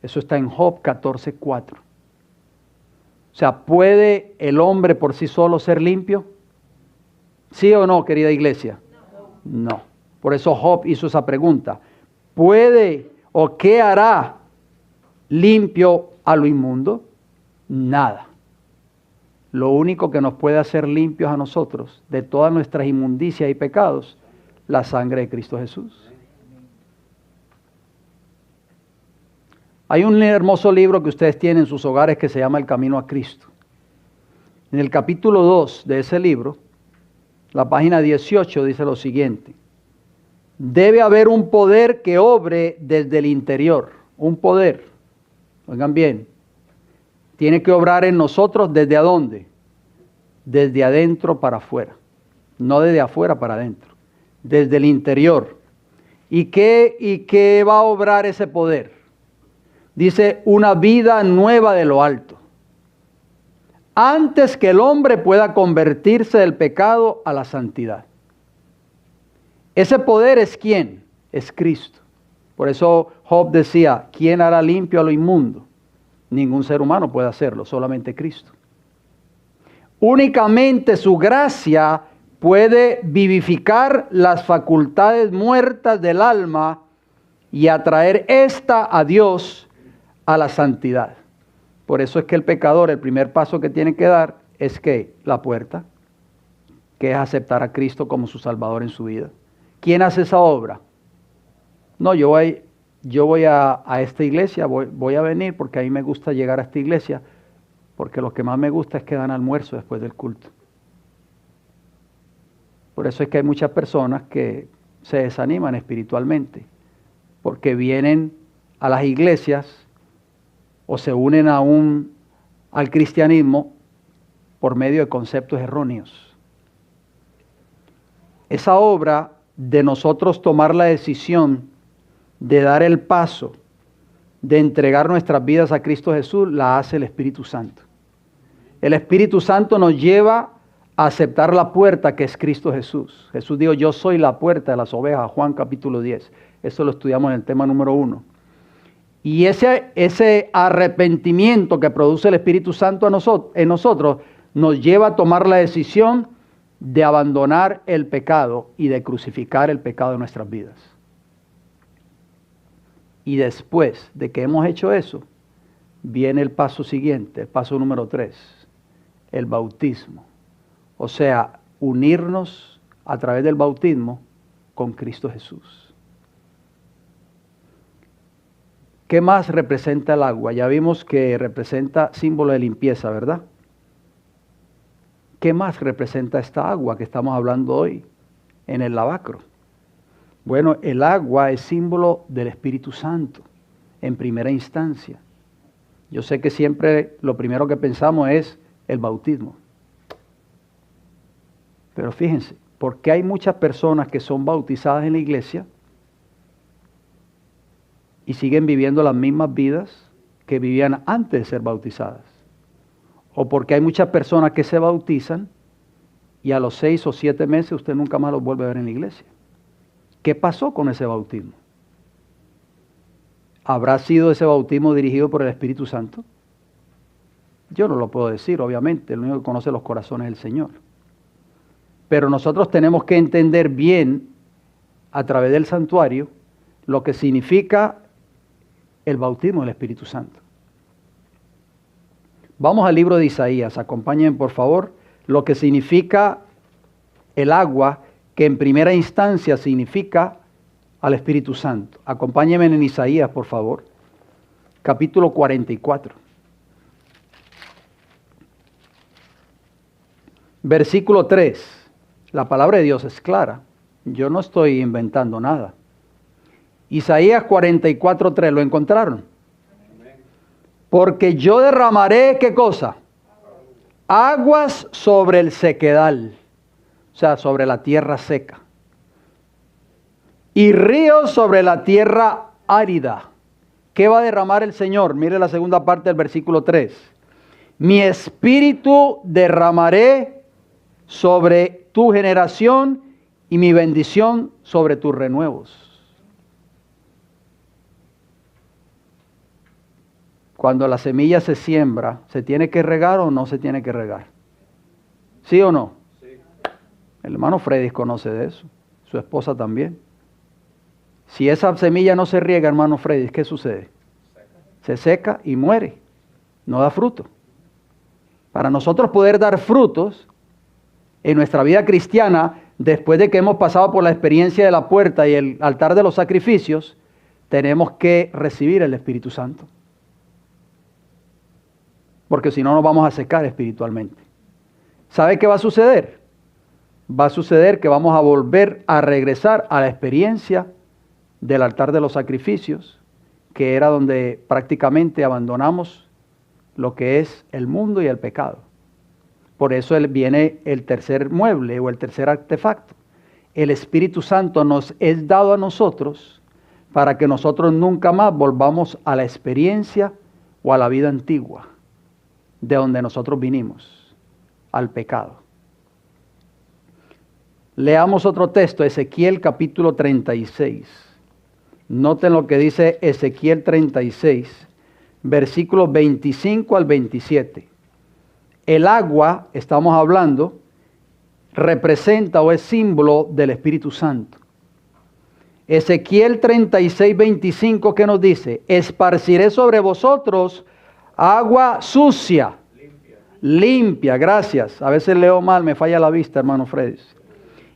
Eso está en Job 14:4. O sea, ¿puede el hombre por sí solo ser limpio? ¿Sí o no, querida iglesia? No. Por eso Job hizo esa pregunta. ¿Puede o qué hará limpio a lo inmundo? Nada. Lo único que nos puede hacer limpios a nosotros de todas nuestras inmundicias y pecados, la sangre de Cristo Jesús. Hay un hermoso libro que ustedes tienen en sus hogares que se llama El Camino a Cristo. En el capítulo 2 de ese libro, la página 18 dice lo siguiente. Debe haber un poder que obre desde el interior. Un poder. Oigan bien. Tiene que obrar en nosotros ¿desde a dónde? Desde adentro para afuera. No desde afuera para adentro. Desde el interior. ¿Y qué va a obrar ese poder? Dice, una vida nueva de lo alto. Antes que el hombre pueda convertirse del pecado a la santidad. Ese poder es ¿quién? Es Cristo. Por eso Job decía, ¿quién hará limpio a lo inmundo? Ningún ser humano puede hacerlo, solamente Cristo. Únicamente su gracia puede vivificar las facultades muertas del alma y atraer ésta a Dios, a la santidad. Por eso es que el pecador, el primer paso que tiene que dar es que la puerta, que es aceptar a Cristo como su Salvador en su vida. ¿Quién hace esa obra? No, yo voy a esta iglesia, voy a venir porque a mí me gusta llegar a esta iglesia, porque lo que más me gusta es que dan almuerzo después del culto. Por eso es que hay muchas personas que se desaniman espiritualmente, porque vienen a las iglesias o se unen al cristianismo por medio de conceptos erróneos. Esa obra de nosotros tomar la decisión de dar el paso, de entregar nuestras vidas a Cristo Jesús, la hace el Espíritu Santo. El Espíritu Santo nos lleva a aceptar la puerta que es Cristo Jesús. Jesús dijo, yo soy la puerta de las ovejas, Juan capítulo 10. Eso lo estudiamos en el tema número 1. Y ese arrepentimiento que produce el Espíritu Santo en nosotros nos lleva a tomar la decisión de abandonar el pecado y de crucificar el pecado de nuestras vidas. Y después de que hemos hecho eso, viene el paso siguiente, el paso número 3, el bautismo. O sea, unirnos a través del bautismo con Cristo Jesús. ¿Qué más representa el agua? Ya vimos que representa símbolo de limpieza, ¿verdad? ¿Qué más representa esta agua que estamos hablando hoy en el lavacro? Bueno, el agua es símbolo del Espíritu Santo en primera instancia. Yo sé que siempre lo primero que pensamos es el bautismo. Pero fíjense, porque hay muchas personas que son bautizadas en la iglesia y siguen viviendo las mismas vidas que vivían antes de ser bautizadas. O porque hay muchas personas que se bautizan y a los 6 o 7 meses usted nunca más los vuelve a ver en la iglesia. ¿Qué pasó con ese bautismo? ¿Habrá sido ese bautismo dirigido por el Espíritu Santo? Yo no lo puedo decir, obviamente, el único que conoce los corazones es el Señor. Pero nosotros tenemos que entender bien, a través del santuario, lo que significa el bautismo del Espíritu Santo. Vamos al libro de Isaías, acompáñenme por favor, lo que significa el agua, que en primera instancia significa al Espíritu Santo. Acompáñenme en Isaías, por favor, capítulo 44. Versículo 3. La palabra de Dios es clara. Yo no estoy inventando nada. Isaías 44:3, ¿lo encontraron? Porque yo derramaré, ¿qué cosa? Aguas sobre el sequedal, o sea, sobre la tierra seca. Y ríos sobre la tierra árida. ¿Qué va a derramar el Señor? Mire la segunda parte del versículo 3. Mi espíritu derramaré sobre tu generación y mi bendición sobre tus renuevos. Cuando la semilla se siembra, ¿se tiene que regar o no se tiene que regar? ¿Sí o no? Sí. El hermano Freddy conoce de eso, su esposa también. Si esa semilla no se riega, hermano Freddy, ¿qué sucede? Se seca y muere, no da fruto. Para nosotros poder dar frutos en nuestra vida cristiana, después de que hemos pasado por la experiencia de la puerta y el altar de los sacrificios, tenemos que recibir el Espíritu Santo. Porque si no nos vamos a secar espiritualmente. ¿Sabe qué va a suceder? Va a suceder que vamos a volver a regresar a la experiencia del altar de los sacrificios, que era donde prácticamente abandonamos lo que es el mundo y el pecado. Por eso viene el tercer mueble o el tercer artefacto. El Espíritu Santo nos es dado a nosotros para que nosotros nunca más volvamos a la experiencia o a la vida antigua de donde nosotros vinimos, al pecado. Leamos otro texto, Ezequiel capítulo 36. Noten lo que dice Ezequiel 36, versículos 25 al 27. El agua, estamos hablando, representa o es símbolo del Espíritu Santo. Ezequiel 36, 25, ¿qué nos dice? Esparciré sobre vosotros agua sucia, limpia, gracias. A veces leo mal, me falla la vista, hermano Freddy.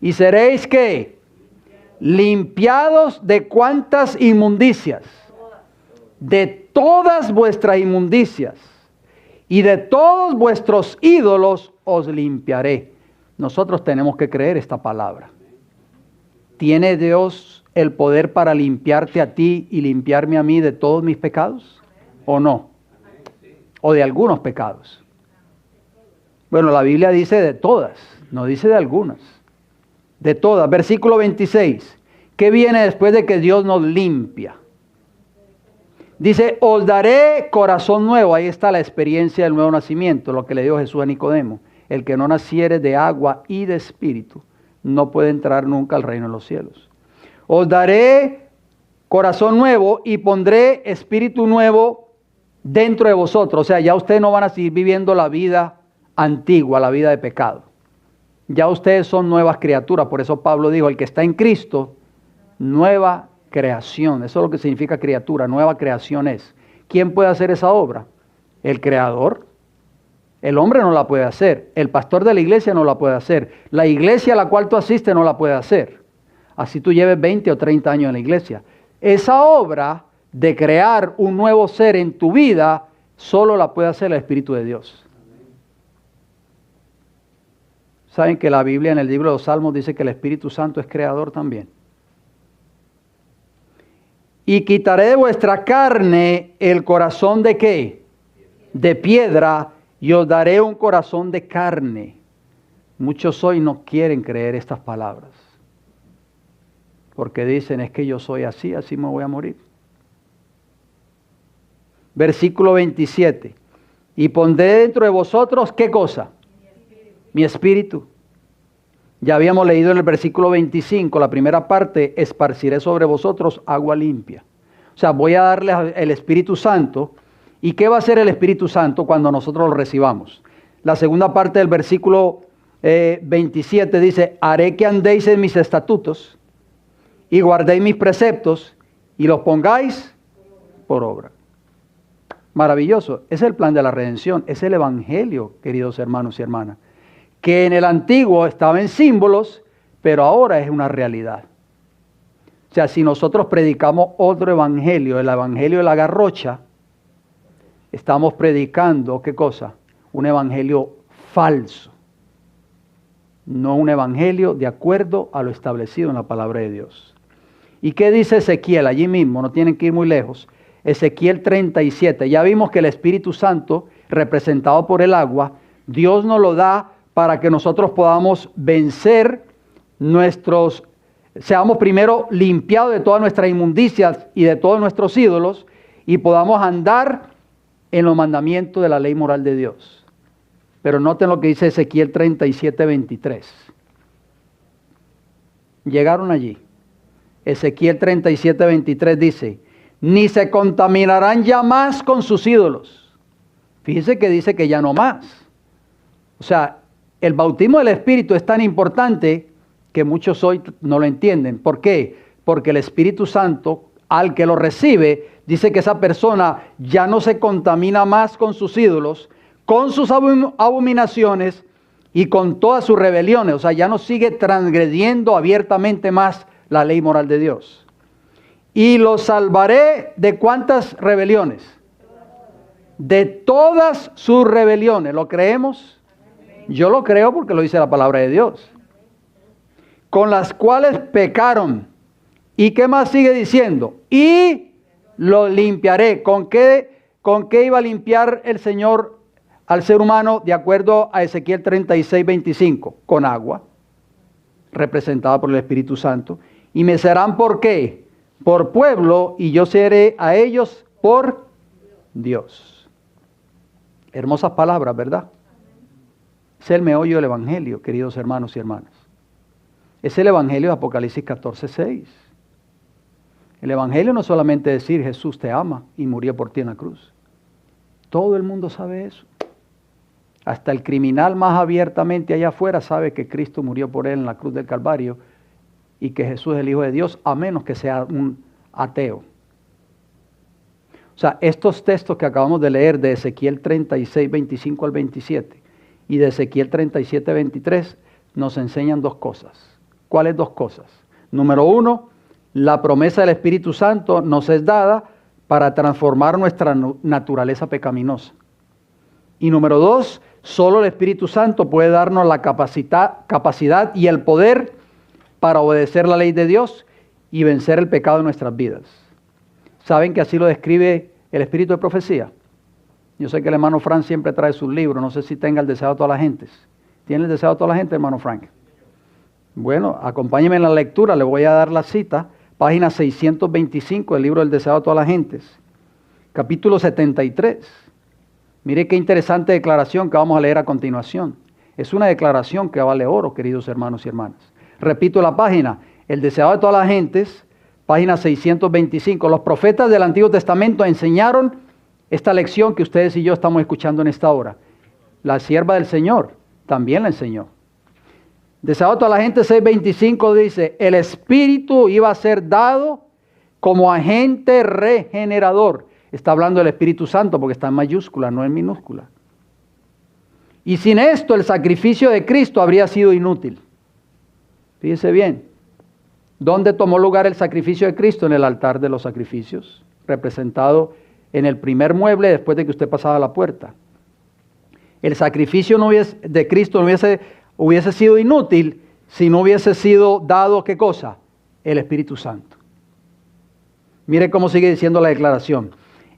Y seréis, ¿qué? Limpiados de cuántas inmundicias. De todas vuestras inmundicias. Y de todos vuestros ídolos os limpiaré. Nosotros tenemos que creer esta palabra. ¿tiene Dios el poder para limpiarte a ti y limpiarme a mí de todos mis pecados? ¿O no? ¿O de algunos pecados? Bueno, la Biblia dice de todas, no dice de algunas. De todas. Versículo 26. ¿Qué viene después de que Dios nos limpia? Dice, os daré corazón nuevo. Ahí está la experiencia del nuevo nacimiento, lo que le dijo Jesús a Nicodemo. El que no naciere de agua y de espíritu no puede entrar nunca al reino de los cielos. Os daré corazón nuevo y pondré espíritu nuevo dentro de vosotros. O sea, ya ustedes no van a seguir viviendo la vida antigua, la vida de pecado. Ya ustedes son nuevas criaturas. Por eso Pablo dijo, el que está en Cristo, nueva creación. Eso es lo que significa criatura, nueva creación es. ¿Quién puede hacer esa obra? El Creador. El hombre no la puede hacer. El pastor de la iglesia no la puede hacer. La iglesia a la cual tú asistes no la puede hacer. Así tú lleves 20 o 30 años en la iglesia. Esa obra de crear un nuevo ser en tu vida, solo la puede hacer el Espíritu de Dios. ¿Saben que la Biblia en el libro de los Salmos dice que el Espíritu Santo es creador también? Y quitaré de vuestra carne el corazón de ¿qué? De piedra, y os daré un corazón de carne. Muchos hoy no quieren creer estas palabras. Porque dicen, es que yo soy así, así me voy a morir. Versículo 27. Y pondré dentro de vosotros, ¿qué cosa? Mi espíritu. Ya habíamos leído en el versículo 25, la primera parte, esparciré sobre vosotros agua limpia. O sea, voy a darles el Espíritu Santo. ¿Y qué va a hacer el Espíritu Santo cuando nosotros lo recibamos? La segunda parte del versículo 27 dice, haré que andéis en mis estatutos y guardéis mis preceptos y los pongáis por obra. Maravilloso. Es el plan de la redención. Es el evangelio, queridos hermanos y hermanas. Que en el antiguo estaba en símbolos, pero ahora es una realidad. O sea, si nosotros predicamos otro evangelio, el evangelio de la garrocha, estamos predicando, ¿qué cosa? Un evangelio falso. No un evangelio de acuerdo a lo establecido en la palabra de Dios. ¿Y qué dice Ezequiel? Allí mismo, no tienen que ir muy lejos. Ezequiel 37. Ya vimos que el Espíritu Santo, representado por el agua, Dios nos lo da para que nosotros podamos vencer seamos primero limpiados de todas nuestras inmundicias y de todos nuestros ídolos y podamos andar en los mandamientos de la ley moral de Dios. Pero noten lo que dice Ezequiel 37, 23. Llegaron allí. Ezequiel 37, 23 dice, ni se contaminarán ya más con sus ídolos. Fíjense que dice que ya no más. O sea, el bautismo del Espíritu es tan importante que muchos hoy no lo entienden. ¿Por qué? Porque el Espíritu Santo, al que lo recibe, dice que esa persona ya no se contamina más con sus ídolos, con sus abominaciones y con todas sus rebeliones. O sea, ya no sigue transgrediendo abiertamente más la ley moral de Dios. Y los salvaré de ¿cuántas rebeliones? De todas sus rebeliones. ¿Lo creemos? Yo lo creo porque lo dice la palabra de Dios. Con las cuales pecaron. ¿Y qué más sigue diciendo? Y lo limpiaré. ¿Con qué iba a limpiar el Señor al ser humano de acuerdo a Ezequiel 36, 25? Con agua, representada por el Espíritu Santo. Y me serán ¿por qué? Por pueblo, y yo seré a ellos por Dios. Hermosas palabras, ¿verdad? Es el meollo del Evangelio, queridos hermanos y hermanas. Es el Evangelio de Apocalipsis 14, 6. El Evangelio no es solamente decir Jesús te ama y murió por ti en la cruz. Todo el mundo sabe eso. Hasta el criminal más abiertamente allá afuera sabe que Cristo murió por él en la cruz del Calvario y que Jesús es el Hijo de Dios, a menos que sea un ateo. O sea, estos textos que acabamos de leer de Ezequiel 36, 25 al 27 y de Ezequiel 37, 23 nos enseñan dos cosas. ¿Cuáles dos cosas? Número uno, la promesa del Espíritu Santo nos es dada para transformar nuestra naturaleza pecaminosa. Y número dos, solo el Espíritu Santo puede darnos la capacidad y el poder para obedecer la ley de Dios y vencer el pecado en nuestras vidas. ¿Saben que así lo describe el espíritu de profecía? Yo sé que el hermano Frank siempre trae sus libros, no sé si tenga el deseo de todas las gentes. ¿Tiene el deseo de toda la gente, hermano Frank? Bueno, acompáñeme en la lectura, le voy a dar la cita, página 625 del libro del deseo de todas las gentes, capítulo 73. Mire qué interesante declaración que vamos a leer a continuación. Es una declaración que vale oro, queridos hermanos y hermanas. Repito la página, el deseado de todas las gentes, página 625. Los profetas del Antiguo Testamento enseñaron esta lección que ustedes y yo estamos escuchando en esta hora. La sierva del Señor también la enseñó. Deseado de toda la gente, 625 dice, el Espíritu iba a ser dado como agente regenerador. Está hablando del Espíritu Santo porque está en mayúscula, no en minúscula. Y sin esto el sacrificio de Cristo habría sido inútil. Fíjese bien, ¿dónde tomó lugar el sacrificio de Cristo? En el altar de los sacrificios, representado en el primer mueble después de que usted pasaba la puerta. El sacrificio de Cristo no hubiese sido inútil si no hubiese sido dado, ¿qué cosa? El Espíritu Santo. Mire cómo sigue diciendo la declaración.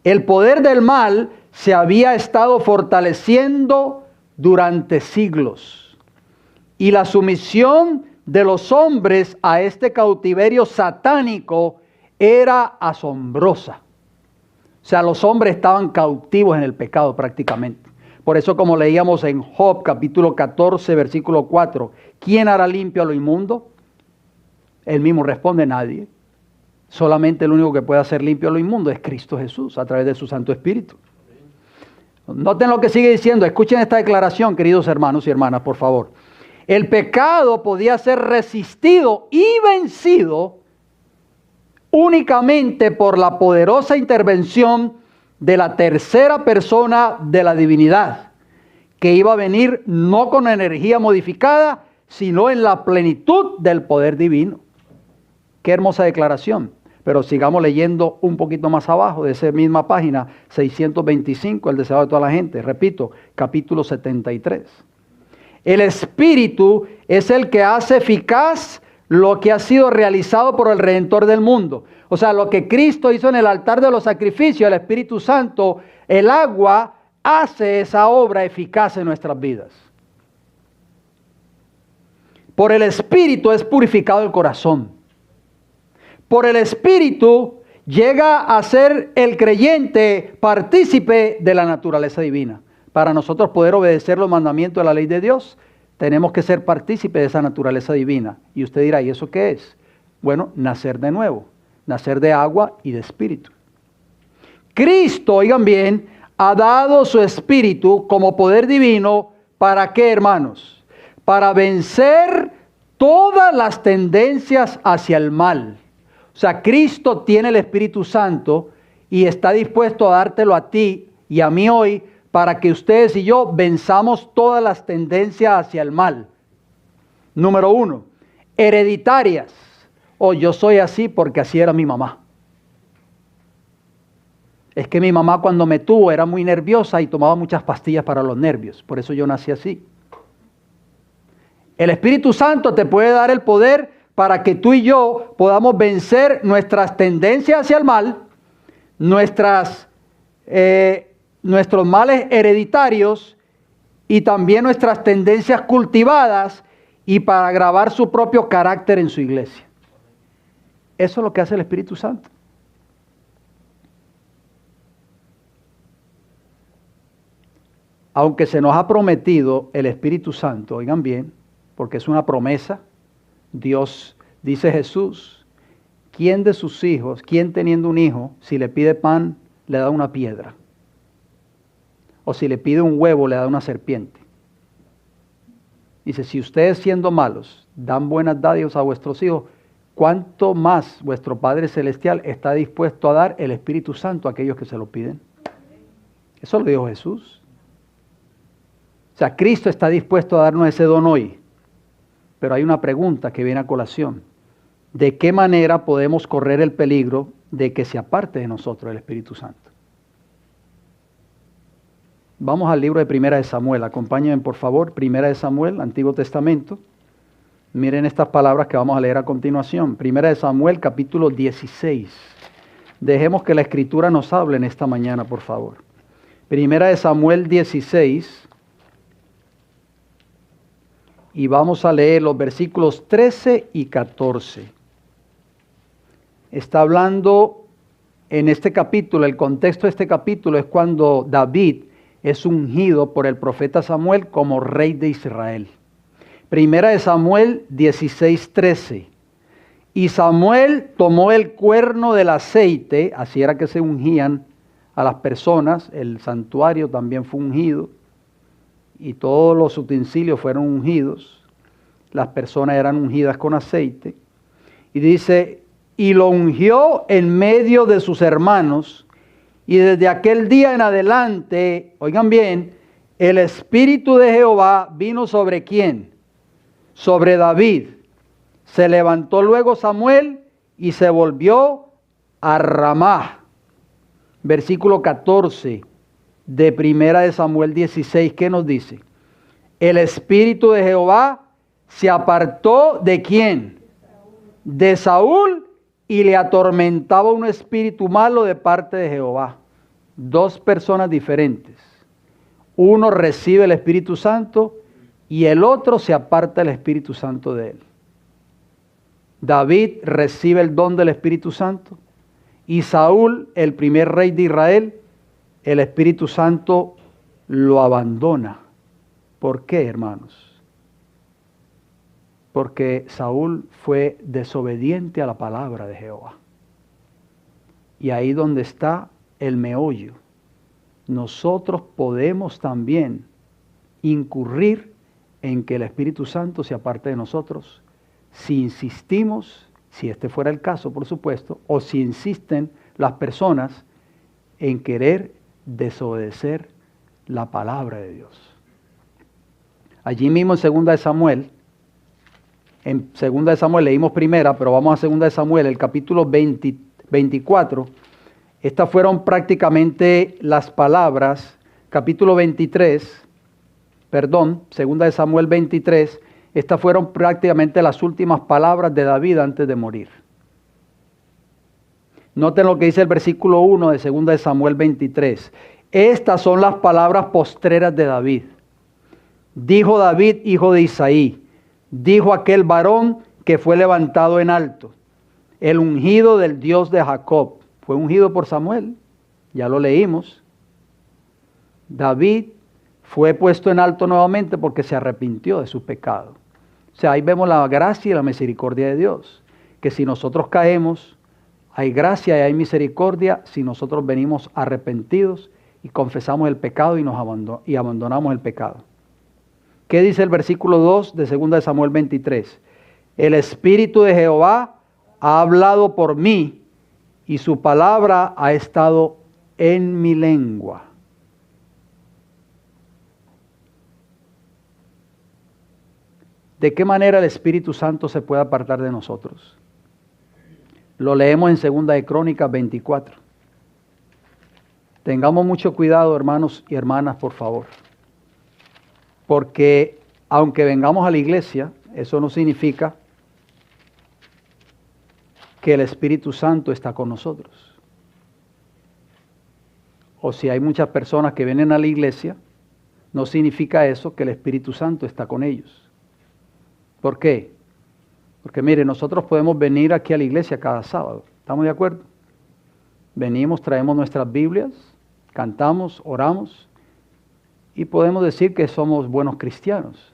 El poder del mal se había estado fortaleciendo durante siglos. Y la sumisión de los hombres a este cautiverio satánico era asombrosa. O sea, los hombres estaban cautivos en el pecado prácticamente. Por eso, como leíamos en Job capítulo 14, versículo 4, ¿quién hará limpio a lo inmundo? Él mismo responde, nadie. Solamente el único que puede hacer limpio a lo inmundo es Cristo Jesús, a través de su Santo Espíritu. Noten lo que sigue diciendo, escuchen esta declaración, queridos hermanos y hermanas, por favor. El pecado podía ser resistido y vencido únicamente por la poderosa intervención de la tercera persona de la divinidad, que iba a venir no con energía modificada, sino en la plenitud del poder divino. Qué hermosa declaración. Pero sigamos leyendo un poquito más abajo de esa misma página, 625, el deseado de toda la gente. Repito, capítulo 73. El Espíritu es el que hace eficaz lo que ha sido realizado por el Redentor del mundo. O sea, lo que Cristo hizo en el altar de los sacrificios, el Espíritu Santo, el agua, hace esa obra eficaz en nuestras vidas. Por el Espíritu es purificado el corazón. Por el Espíritu llega a ser el creyente partícipe de la naturaleza divina. Para nosotros poder obedecer los mandamientos de la ley de Dios, tenemos que ser partícipe de esa naturaleza divina. Y usted dirá, ¿y eso qué es? Bueno, nacer de nuevo, nacer de agua y de espíritu. Cristo, oigan bien, ha dado su espíritu como poder divino, ¿para qué, hermanos? Para vencer todas las tendencias hacia el mal. O sea, Cristo tiene el Espíritu Santo y está dispuesto a dártelo a ti y a mí hoy para que ustedes y yo venzamos todas las tendencias hacia el mal. Número 1, hereditarias. Yo soy así porque así era mi mamá. Es que mi mamá cuando me tuvo era muy nerviosa y tomaba muchas pastillas para los nervios. Por eso yo nací así. El Espíritu Santo te puede dar el poder para que tú y yo podamos vencer nuestras tendencias hacia el mal, nuestros males hereditarios y también nuestras tendencias cultivadas y para grabar su propio carácter en su iglesia. Eso es lo que hace el Espíritu Santo. Aunque se nos ha prometido el Espíritu Santo, oigan bien, porque es una promesa, Dios, dice Jesús, ¿quién de sus hijos, quién teniendo un hijo, si le pide pan, le da una piedra? O si le pide un huevo, le da una serpiente. Dice, si ustedes siendo malos dan buenas dádivas a vuestros hijos, ¿cuánto más vuestro Padre Celestial está dispuesto a dar el Espíritu Santo a aquellos que se lo piden? Eso lo dijo Jesús. O sea, Cristo está dispuesto a darnos ese don hoy. Pero hay una pregunta que viene a colación. ¿De qué manera podemos correr el peligro de que se aparte de nosotros el Espíritu Santo? Vamos al libro de Primera de Samuel. Acompáñenme, por favor. Primera de Samuel, Antiguo Testamento. Miren estas palabras que vamos a leer a continuación. Primera de Samuel, capítulo 16. Dejemos que la Escritura nos hable en esta mañana, por favor. Primera de Samuel 16. Y vamos a leer los versículos 13 y 14. Está hablando en este capítulo, el contexto de este capítulo es cuando David es ungido por el profeta Samuel como rey de Israel. Primera de Samuel 16:13. Y Samuel tomó el cuerno del aceite, así era que se ungían a las personas, el santuario también fue ungido, y todos los utensilios fueron ungidos, las personas eran ungidas con aceite, y dice, y lo ungió en medio de sus hermanos, y desde aquel día en adelante, oigan bien, el Espíritu de Jehová vino sobre ¿quién? Sobre David. Se levantó luego Samuel y se volvió a Ramá. Versículo 14 de Primera de Samuel 16, ¿qué nos dice? El Espíritu de Jehová se apartó ¿de quién? De Saúl, y le atormentaba un espíritu malo de parte de Jehová. Dos personas diferentes. Uno recibe el Espíritu Santo y el otro se aparta el Espíritu Santo de él. David recibe el don del Espíritu Santo y Saúl, el primer rey de Israel, el Espíritu Santo lo abandona. ¿Por qué, hermanos? Porque Saúl fue desobediente a la palabra de Jehová. Y ahí donde está el meollo. Nosotros podemos también incurrir en que el Espíritu Santo se aparte de nosotros si insistimos, si este fuera el caso, por supuesto, o si insisten las personas en querer desobedecer la palabra de Dios. Allí mismo en 2 de Samuel, leímos primera, pero vamos a 2 de Samuel, el capítulo 24. Estas fueron prácticamente las palabras, capítulo 23, 2 de Samuel 23, estas fueron prácticamente las últimas palabras de David antes de morir. Noten lo que dice el versículo 1 de 2 de Samuel 23. Estas son las palabras postreras de David. Dijo David, hijo de Isaí, dijo aquel varón que fue levantado en alto, el ungido del Dios de Jacob. Fue ungido por Samuel, ya lo leímos. David fue puesto en alto nuevamente porque se arrepintió de su pecado. O sea, ahí vemos la gracia y la misericordia de Dios. Que si nosotros caemos, hay gracia y hay misericordia si nosotros venimos arrepentidos y confesamos el pecado y abandonamos el pecado. ¿Qué dice el versículo 2 de 2 de Samuel 23? El Espíritu de Jehová ha hablado por mí y su palabra ha estado en mi lengua. ¿De qué manera el Espíritu Santo se puede apartar de nosotros? Lo leemos en 2 de Crónicas 24. Tengamos mucho cuidado, hermanos y hermanas, por favor. Porque aunque vengamos a la iglesia, eso no significa que el Espíritu Santo está con nosotros. O si hay muchas personas que vienen a la iglesia, no significa eso que el Espíritu Santo está con ellos. ¿Por qué? Porque mire, nosotros podemos venir aquí a la iglesia cada sábado. ¿Estamos de acuerdo? Venimos, traemos nuestras Biblias, cantamos, oramos y podemos decir que somos buenos cristianos.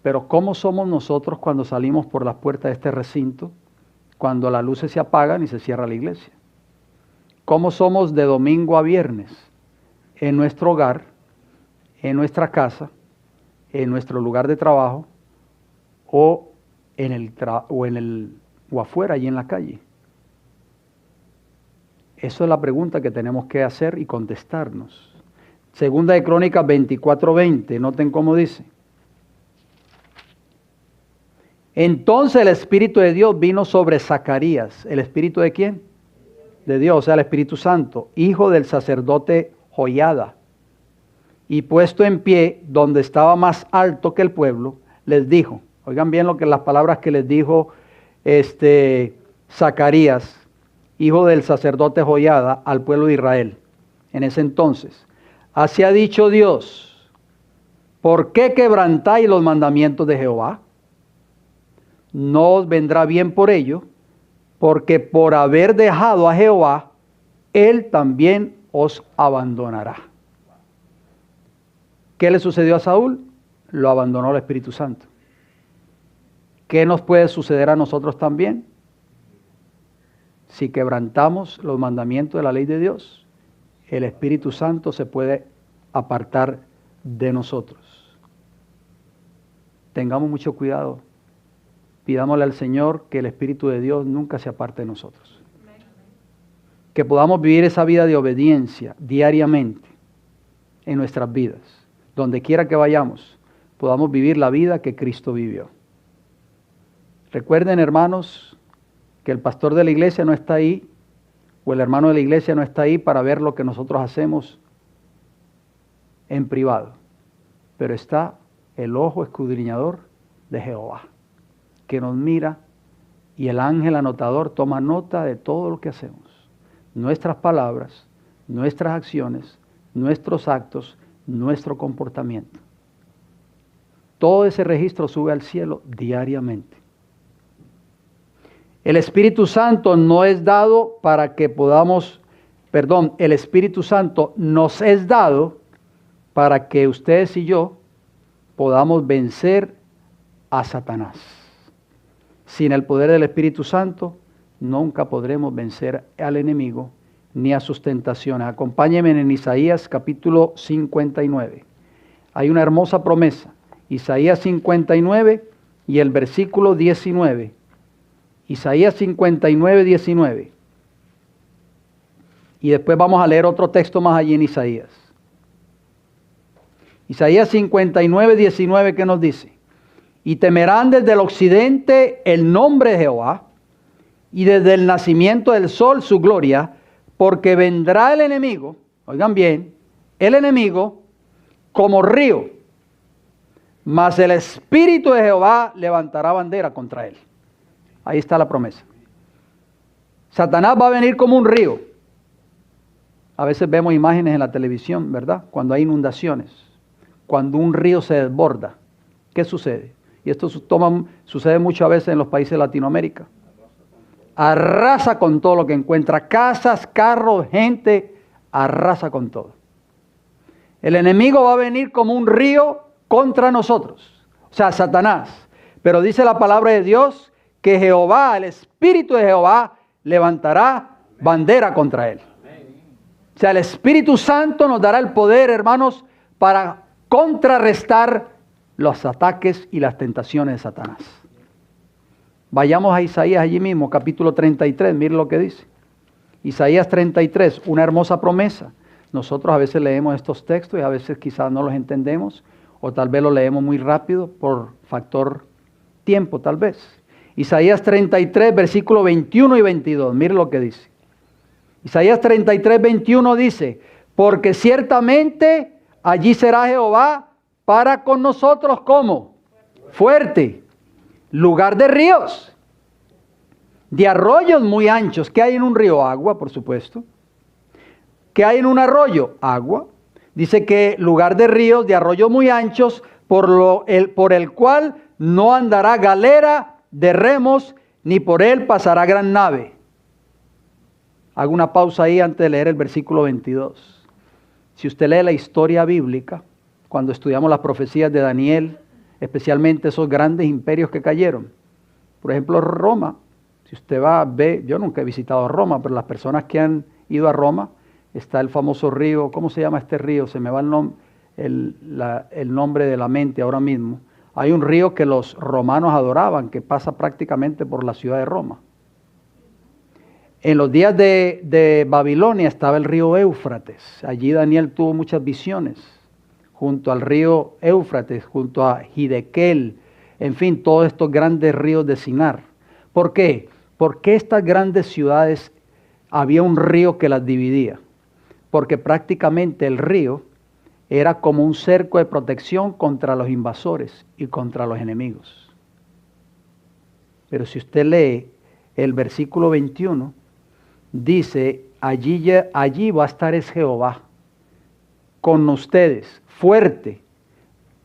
Pero ¿cómo somos nosotros cuando salimos por las puertas de este recinto, cuando las luces se apagan y se cierra la iglesia? ¿Cómo somos de domingo a viernes en nuestro hogar, en nuestra casa, en nuestro lugar de trabajo o afuera y en la calle? Eso es la pregunta que tenemos que hacer y contestarnos. Segunda de Crónicas 24:20, noten cómo dice. Entonces el Espíritu de Dios vino sobre Zacarías. ¿El Espíritu de quién? De Dios, o sea, el Espíritu Santo, hijo del sacerdote Joiada. Y puesto en pie, donde estaba más alto que el pueblo, les dijo, oigan bien las palabras que les dijo Zacarías, hijo del sacerdote Joiada, al pueblo de Israel en ese entonces. Así ha dicho Dios: ¿por qué quebrantáis los mandamientos de Jehová? No os vendrá bien por ello, porque por haber dejado a Jehová, Él también os abandonará. ¿Qué le sucedió a Saúl? Lo abandonó el Espíritu Santo. ¿Qué nos puede suceder a nosotros también? Si quebrantamos los mandamientos de la ley de Dios, el Espíritu Santo se puede apartar de nosotros. Tengamos mucho cuidado. Pidámosle al Señor que el Espíritu de Dios nunca se aparte de nosotros. Que podamos vivir esa vida de obediencia diariamente en nuestras vidas. Donde quiera que vayamos, podamos vivir la vida que Cristo vivió. Recuerden, hermanos, que el pastor de la iglesia no está ahí, o el hermano de la iglesia no está ahí para ver lo que nosotros hacemos en privado. Pero está el ojo escudriñador de Jehová, que nos mira, y el ángel anotador toma nota de todo lo que hacemos. Nuestras palabras, nuestras acciones, nuestros actos, nuestro comportamiento. Todo ese registro sube al cielo diariamente. El Espíritu Santo no es dado para que podamos, el Espíritu Santo nos es dado para que ustedes y yo podamos vencer a Satanás. Sin el poder del Espíritu Santo, nunca podremos vencer al enemigo ni a sus tentaciones. Acompáñenme en Isaías capítulo 59. Hay una hermosa promesa. Isaías 59 y el versículo 19. Isaías 59, 19. Y después vamos a leer otro texto más allí en Isaías. Isaías 59, 19, ¿qué nos dice? Y temerán desde el occidente el nombre de Jehová, y desde el nacimiento del sol su gloria, porque vendrá el enemigo, oigan bien, el enemigo como río, mas el Espíritu de Jehová levantará bandera contra él. Ahí está la promesa. Satanás va a venir como un río. A veces vemos imágenes en la televisión, ¿verdad? Cuando hay inundaciones, cuando un río se desborda, ¿qué sucede? Y esto sucede muchas veces en los países de Latinoamérica. Arrasa con todo lo que encuentra, casas, carros, gente, arrasa con todo. El enemigo va a venir como un río contra nosotros, o sea, Satanás. Pero dice la palabra de Dios que Jehová, el Espíritu de Jehová, levantará bandera contra él. O sea, el Espíritu Santo nos dará el poder, hermanos, para contrarrestar los ataques y las tentaciones de Satanás. Vayamos a Isaías allí mismo, capítulo 33, miren lo que dice. Isaías 33, una hermosa promesa. Nosotros a veces leemos estos textos y a veces quizás no los entendemos, o tal vez los leemos muy rápido por factor tiempo, tal vez. Isaías 33, versículo 21 y 22, miren lo que dice. Isaías 33, 21 dice, porque ciertamente allí será Jehová para con nosotros como fuerte, lugar de ríos, de arroyos muy anchos. ¿Qué hay en un río? Agua, por supuesto. ¿Qué hay en un arroyo? Agua. Dice que lugar de ríos, de arroyos muy anchos, por el cual no andará galera de remos, ni por él pasará gran nave. Hago una pausa ahí antes de leer el versículo 22. Si usted lee la historia bíblica, cuando estudiamos las profecías de Daniel, especialmente esos grandes imperios que cayeron. Por ejemplo, Roma. Si usted ve, yo nunca he visitado Roma, pero las personas que han ido a Roma, está el famoso río, ¿cómo se llama este río? Se me va el nombre de la mente ahora mismo. Hay un río que los romanos adoraban, que pasa prácticamente por la ciudad de Roma. En los días de Babilonia estaba el río Éufrates. Allí Daniel tuvo muchas visiones, junto al río Éufrates, junto a Hidekel, en fin, todos estos grandes ríos de Sinar. ¿Por qué? Porque estas grandes ciudades había un río que las dividía. Porque prácticamente el río era como un cerco de protección contra los invasores y contra los enemigos. Pero si usted lee el versículo 21, dice, allí va a estar es Jehová con ustedes, fuerte,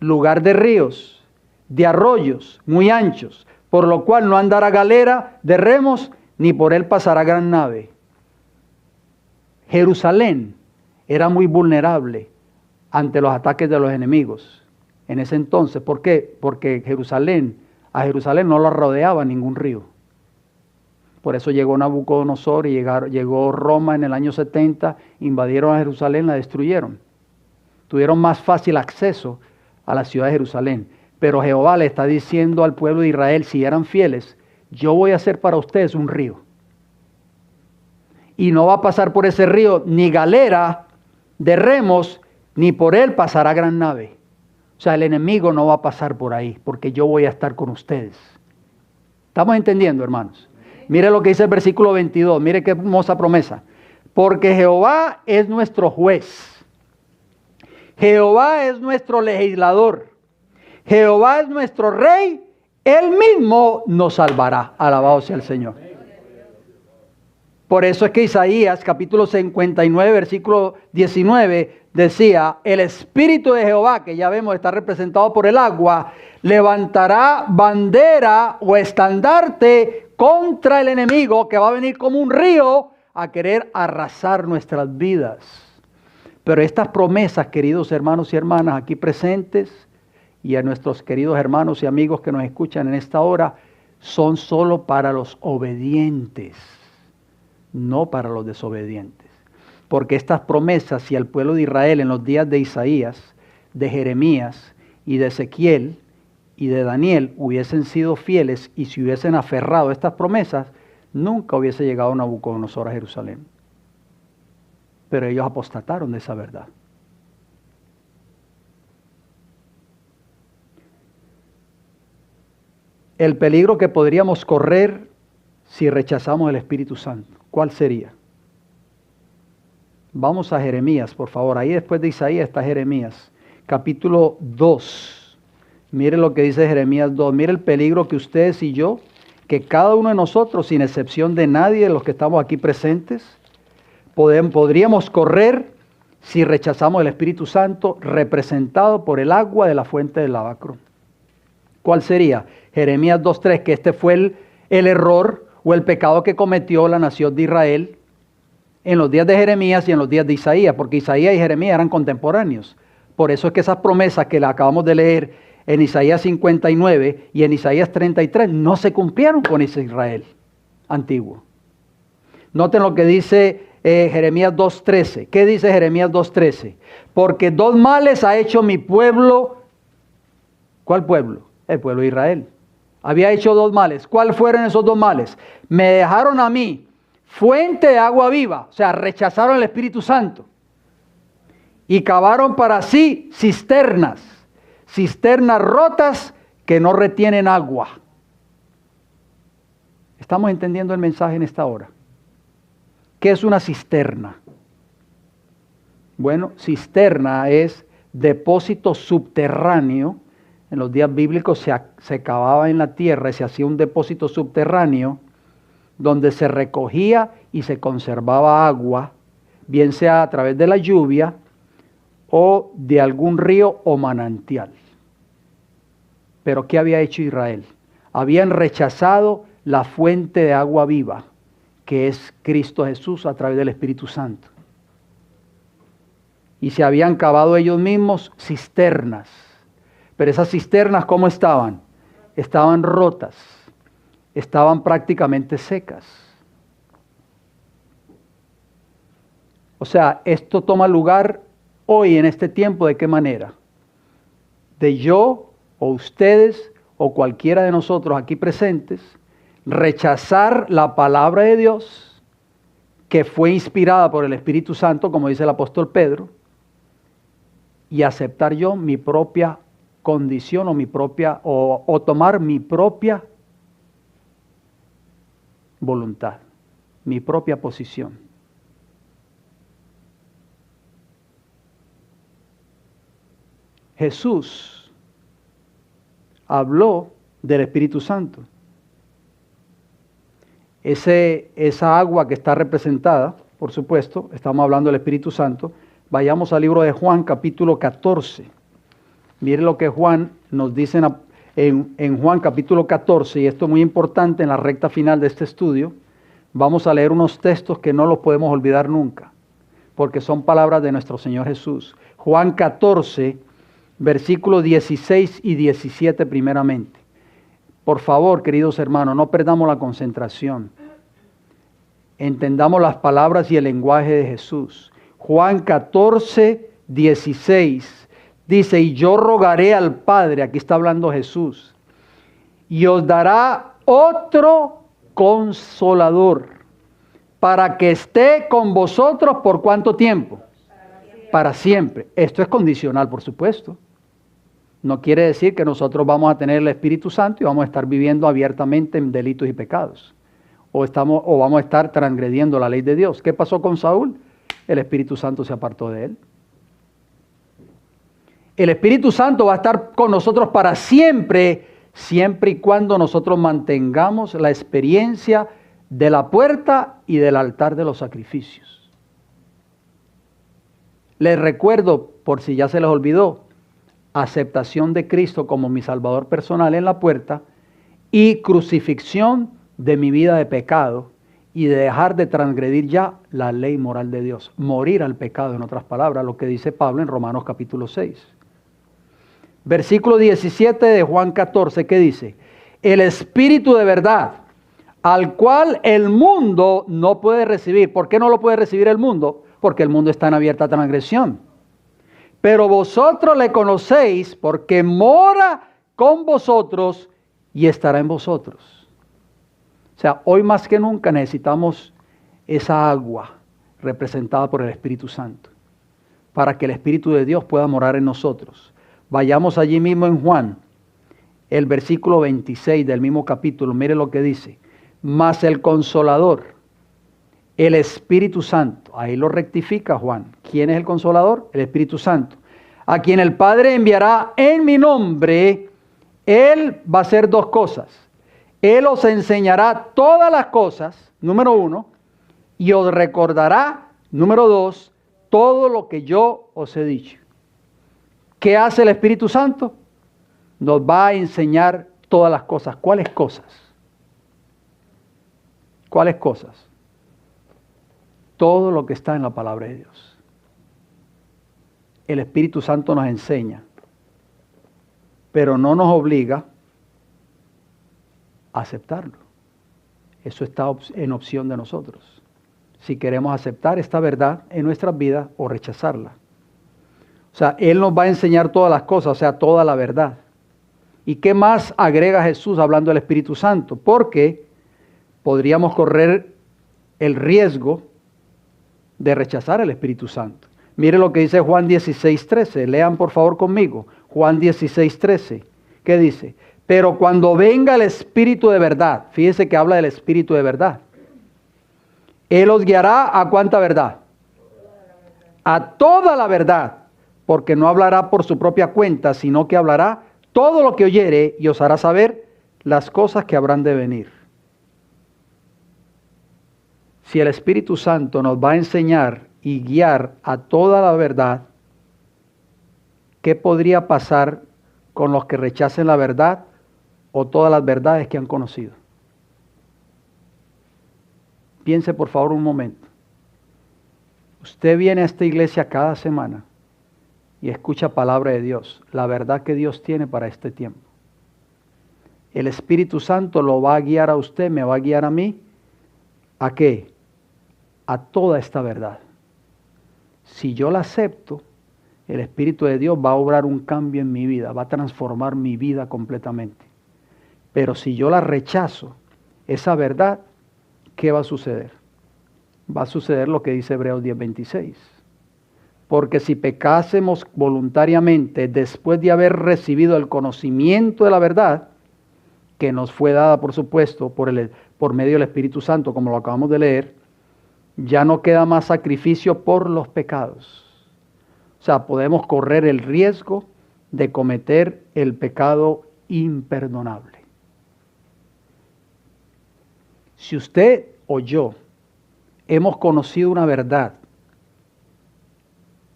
lugar de ríos, de arroyos muy anchos, por lo cual no andará galera de remos, ni por él pasará gran nave. Jerusalén era muy vulnerable ante los ataques de los enemigos en ese entonces. ¿Por qué? Porque a Jerusalén no lo rodeaba ningún río. Por eso llegó Nabucodonosor y llegó Roma en el año 70, invadieron a Jerusalén, la destruyeron. Tuvieron más fácil acceso a la ciudad de Jerusalén. Pero Jehová le está diciendo al pueblo de Israel, si eran fieles, yo voy a hacer para ustedes un río. Y no va a pasar por ese río ni galera de remos, ni por él pasará gran nave. O sea, el enemigo no va a pasar por ahí, porque yo voy a estar con ustedes. ¿Estamos entendiendo, hermanos? Mire lo que dice el versículo 22, mire qué hermosa promesa. Porque Jehová es nuestro juez. Jehová es nuestro legislador. Jehová es nuestro rey. Él mismo nos salvará. Alabado sea el Señor. Por eso es que Isaías capítulo 59 versículo 19 decía, el Espíritu de Jehová, que ya vemos está representado por el agua, levantará bandera o estandarte contra el enemigo que va a venir como un río a querer arrasar nuestras vidas. Pero estas promesas, queridos hermanos y hermanas aquí presentes, y a nuestros queridos hermanos y amigos que nos escuchan en esta hora, son solo para los obedientes, no para los desobedientes. Porque estas promesas, si al pueblo de Israel en los días de Isaías, de Jeremías y de Ezequiel y de Daniel hubiesen sido fieles y se hubiesen aferrado a estas promesas, nunca hubiese llegado Nabucodonosor a Jerusalén. Pero ellos apostataron de esa verdad. El peligro que podríamos correr si rechazamos el Espíritu Santo, ¿cuál sería? Vamos a Jeremías, por favor. Ahí después de Isaías está Jeremías, capítulo 2. Mire lo que dice Jeremías 2. Mire el peligro que ustedes y yo, que cada uno de nosotros, sin excepción de nadie de los que estamos aquí presentes, podríamos correr si rechazamos el Espíritu Santo representado por el agua de la fuente del lavacro. ¿Cuál sería? Jeremías 2.3, que este fue el error o el pecado que cometió la nación de Israel en los días de Jeremías y en los días de Isaías, porque Isaías y Jeremías eran contemporáneos. Por eso es que esas promesas que le acabamos de leer en Isaías 59 y en Isaías 33 no se cumplieron con ese Israel antiguo. Noten lo que dice Jeremías 2.13. ¿Qué dice Jeremías 2.13? Porque dos males ha hecho mi pueblo. ¿Cuál pueblo? El pueblo de Israel. Había hecho dos males. ¿Cuáles fueron esos dos males? Me dejaron a mí fuente de agua viva, o sea, rechazaron el Espíritu Santo. Y cavaron para sí cisternas rotas que no retienen agua. ¿Estamos entendiendo el mensaje en esta hora? ¿Qué es una cisterna? Bueno, cisterna es depósito subterráneo. En los días bíblicos se cavaba en la tierra y se hacía un depósito subterráneo donde se recogía y se conservaba agua, bien sea a través de la lluvia o de algún río o manantial. Pero ¿qué había hecho Israel? Habían rechazado la fuente de agua viva, que es Cristo Jesús a través del Espíritu Santo. Y se habían cavado ellos mismos cisternas. Pero esas cisternas, ¿cómo estaban? Estaban rotas, estaban prácticamente secas. O sea, esto toma lugar hoy en este tiempo, ¿de qué manera? De yo o ustedes o cualquiera de nosotros aquí presentes rechazar la palabra de Dios que fue inspirada por el Espíritu Santo, como dice el apóstol Pedro, y aceptar yo mi propia condición o tomar mi propia voluntad, mi propia posición. Jesús habló del Espíritu Santo. Esa agua que está representada, por supuesto, estamos hablando del Espíritu Santo. Vayamos al libro de Juan, capítulo 14. Miren lo que Juan nos dice en Juan, capítulo 14, y esto es muy importante en la recta final de este estudio. Vamos a leer unos textos que no los podemos olvidar nunca, porque son palabras de nuestro Señor Jesús. Juan 14, versículos 16 y 17 primeramente. Por favor, queridos hermanos, no perdamos la concentración. Entendamos las palabras y el lenguaje de Jesús. Juan 14, 16 dice, y yo rogaré al Padre, aquí está hablando Jesús, y os dará otro consolador, para que esté con vosotros ¿por cuánto tiempo? Para siempre. Esto es condicional, por supuesto. No quiere decir que nosotros vamos a tener el Espíritu Santo y vamos a estar viviendo abiertamente en delitos y pecados. O vamos a estar transgrediendo la ley de Dios. ¿Qué pasó con Saúl? El Espíritu Santo se apartó de él. El Espíritu Santo va a estar con nosotros para siempre, siempre y cuando nosotros mantengamos la experiencia de la puerta y del altar de los sacrificios. Les recuerdo, por si ya se les olvidó, aceptación de Cristo como mi Salvador personal en la puerta y crucifixión de mi vida de pecado y de dejar de transgredir ya la ley moral de Dios. Morir al pecado, en otras palabras, lo que dice Pablo en Romanos capítulo 6. Versículo 17 de Juan 14, ¿qué dice? El Espíritu de verdad, al cual el mundo no puede recibir. ¿Por qué no lo puede recibir el mundo? Porque el mundo está en abierta transgresión. Pero vosotros le conocéis porque mora con vosotros y estará en vosotros. O sea, hoy más que nunca necesitamos esa agua representada por el Espíritu Santo, para que el Espíritu de Dios pueda morar en nosotros. Vayamos allí mismo en Juan, el versículo 26 del mismo capítulo. Mire lo que dice. Mas el Consolador, el Espíritu Santo, ahí lo rectifica Juan. ¿Quién es el Consolador? El Espíritu Santo. A quien el Padre enviará en mi nombre, Él va a hacer dos cosas. Él os enseñará todas las cosas, número 1, y os recordará, número 2, todo lo que yo os he dicho. ¿Qué hace el Espíritu Santo? Nos va a enseñar todas las cosas. ¿Cuáles cosas? ¿Cuáles cosas? Todo lo que está en la palabra de Dios. El Espíritu Santo nos enseña, pero no nos obliga a aceptarlo. Eso está en opción de nosotros. Si queremos aceptar esta verdad en nuestras vidas o rechazarla. O sea, Él nos va a enseñar todas las cosas, o sea, toda la verdad. ¿Y qué más agrega Jesús hablando del Espíritu Santo? Porque podríamos correr el riesgo de rechazar el Espíritu Santo. Mire lo que dice Juan 16:13. Lean por favor conmigo. Juan 16:13. ¿Qué dice? Pero cuando venga el Espíritu de verdad, fíjese que habla del Espíritu de verdad. Él os guiará ¿a cuánta verdad? A toda la verdad. Porque no hablará por su propia cuenta, sino que hablará todo lo que oyere y os hará saber las cosas que habrán de venir. Si el Espíritu Santo nos va a enseñar y guiar a toda la verdad, ¿qué podría pasar con los que rechacen la verdad o todas las verdades que han conocido? Piense por favor un momento. Usted viene a esta iglesia cada semana y escucha palabra de Dios, la verdad que Dios tiene para este tiempo. El Espíritu Santo lo va a guiar a usted, me va a guiar a mí. ¿A qué? A toda esta verdad. Si yo la acepto, el Espíritu de Dios va a obrar un cambio en mi vida, va a transformar mi vida completamente. Pero si yo la rechazo, esa verdad, ¿qué va a suceder? Va a suceder lo que dice Hebreos 10:26. Porque si pecásemos voluntariamente después de haber recibido el conocimiento de la verdad, que nos fue dada, por supuesto, por medio del Espíritu Santo, como lo acabamos de leer, ya no queda más sacrificio por los pecados. O sea, podemos correr el riesgo de cometer el pecado imperdonable. Si usted o yo hemos conocido una verdad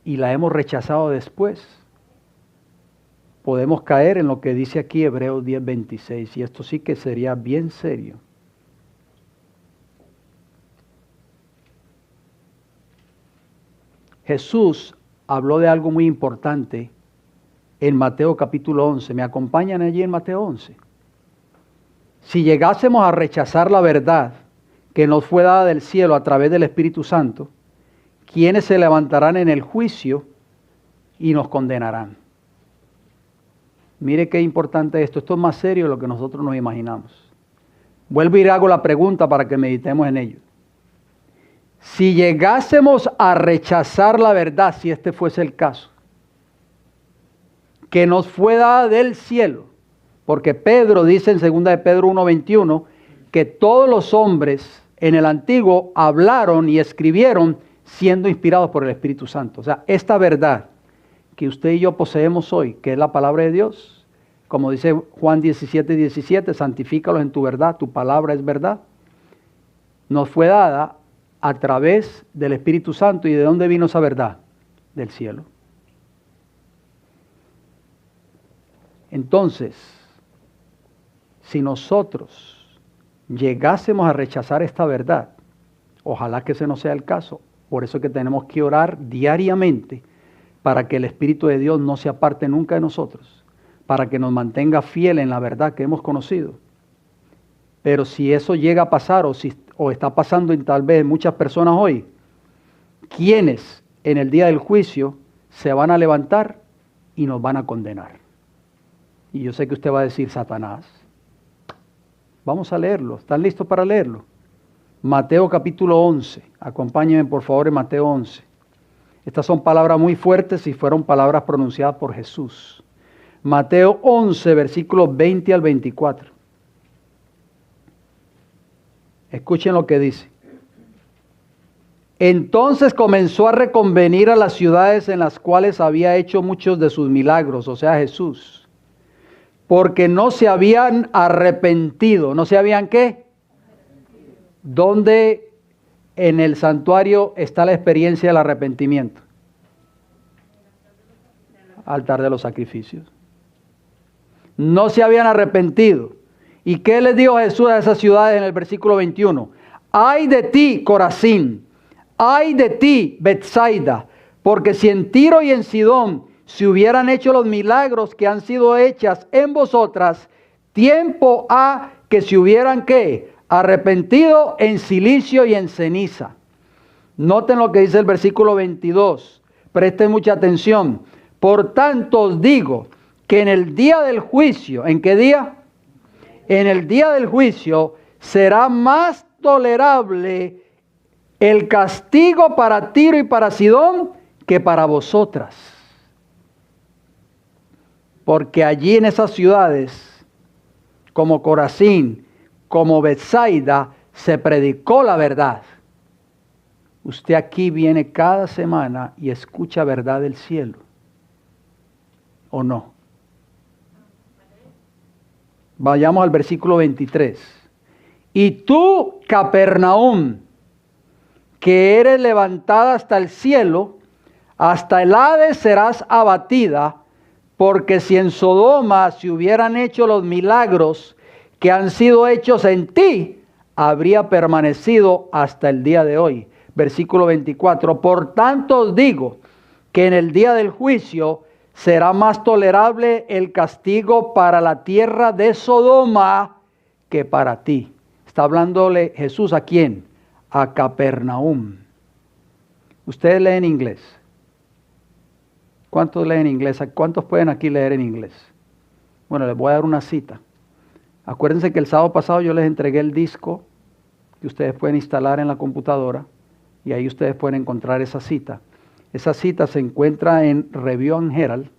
y la hemos rechazado después, podemos caer en lo que dice aquí Hebreos 10:26, y esto sí que sería bien serio. Jesús habló de algo muy importante en Mateo capítulo 11. ¿Me acompañan allí en Mateo 11? Si llegásemos a rechazar la verdad que nos fue dada del cielo a través del Espíritu Santo, ¿quiénes se levantarán en el juicio y nos condenarán? Mire qué importante esto. Esto es más serio de lo que nosotros nos imaginamos. Vuelvo y hago la pregunta para que meditemos en ello. Si llegásemos a rechazar la verdad, si este fuese el caso, que nos fue dada del cielo, porque Pedro dice en 2 de Pedro 1:21 que todos los hombres en el antiguo hablaron y escribieron siendo inspirados por el Espíritu Santo. O sea, esta verdad que usted y yo poseemos hoy, que es la palabra de Dios, como dice Juan 17:17, santifícalos en tu verdad, tu palabra es verdad, nos fue dada a través del Espíritu Santo. ¿Y de dónde vino esa verdad? Del cielo. Entonces, si nosotros llegásemos a rechazar esta verdad, ojalá que ese no sea el caso, por eso es que tenemos que orar diariamente para que el Espíritu de Dios no se aparte nunca de nosotros, para que nos mantenga fiel en la verdad que hemos conocido. Pero si eso llega a pasar o está pasando en tal vez muchas personas hoy, ¿quiénes en el día del juicio se van a levantar y nos van a condenar? Y yo sé que usted va a decir, Satanás. Vamos a leerlo. ¿Están listos para leerlo? Mateo capítulo 11. Acompáñenme por favor en Mateo 11. Estas son palabras muy fuertes y fueron palabras pronunciadas por Jesús. Mateo 11, versículos 20 al 24. Escuchen lo que dice. Entonces comenzó a reconvenir a las ciudades en las cuales había hecho muchos de sus milagros, o sea Jesús, porque no se habían arrepentido. ¿No se habían qué? ¿Dónde en el santuario está la experiencia del arrepentimiento? Altar de los sacrificios. No se habían arrepentido. ¿Y qué les dijo Jesús a esas ciudades en el versículo 21? ¡Ay de ti, Corazín! ¡Ay de ti, Betsaida! Porque si en Tiro y en Sidón se hubieran hecho los milagros que han sido hechas en vosotras, tiempo ha que se hubieran ¿qué? Arrepentido en silicio y en ceniza. Noten lo que dice el versículo 22. Presten mucha atención. Por tanto os digo que en el día del juicio, ¿en qué día? En el día del juicio será más tolerable el castigo para Tiro y para Sidón que para vosotras. Porque allí en esas ciudades, como Corazín, como Betsaida, se predicó la verdad. Usted aquí viene cada semana y escucha verdad del cielo, ¿o no? Vayamos al versículo 23. Y tú, Capernaum, que eres levantada hasta el cielo, hasta el Hades serás abatida, porque si en Sodoma se hubieran hecho los milagros que han sido hechos en ti, habría permanecido hasta el día de hoy. Versículo 24. Por tanto os digo que en el día del juicio será más tolerable el castigo para la tierra de Sodoma que para ti. Está hablándole Jesús ¿a quién? A Capernaum. Ustedes leen inglés. ¿Cuántos leen inglés? ¿Cuántos pueden aquí leer en inglés? Bueno, les voy a dar una cita. Acuérdense que el sábado pasado yo les entregué el disco que ustedes pueden instalar en la computadora y ahí ustedes pueden encontrar esa cita. Esa cita se encuentra en Review and Herald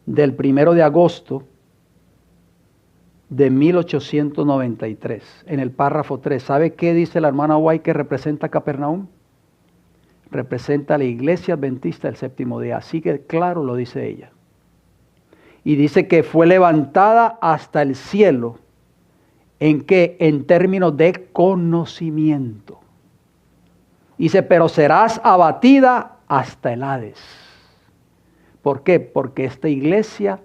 del 1 de agosto de 1893, en el párrafo 3. ¿Sabe qué dice la hermana White que representa Capernaum? representa a la iglesia adventista del séptimo día. Así que claro lo dice ella. Y dice que fue levantada hasta el cielo. ¿En qué? En términos de conocimiento. Dice, pero serás abatida hasta el Hades. ¿Por qué? Porque esta iglesia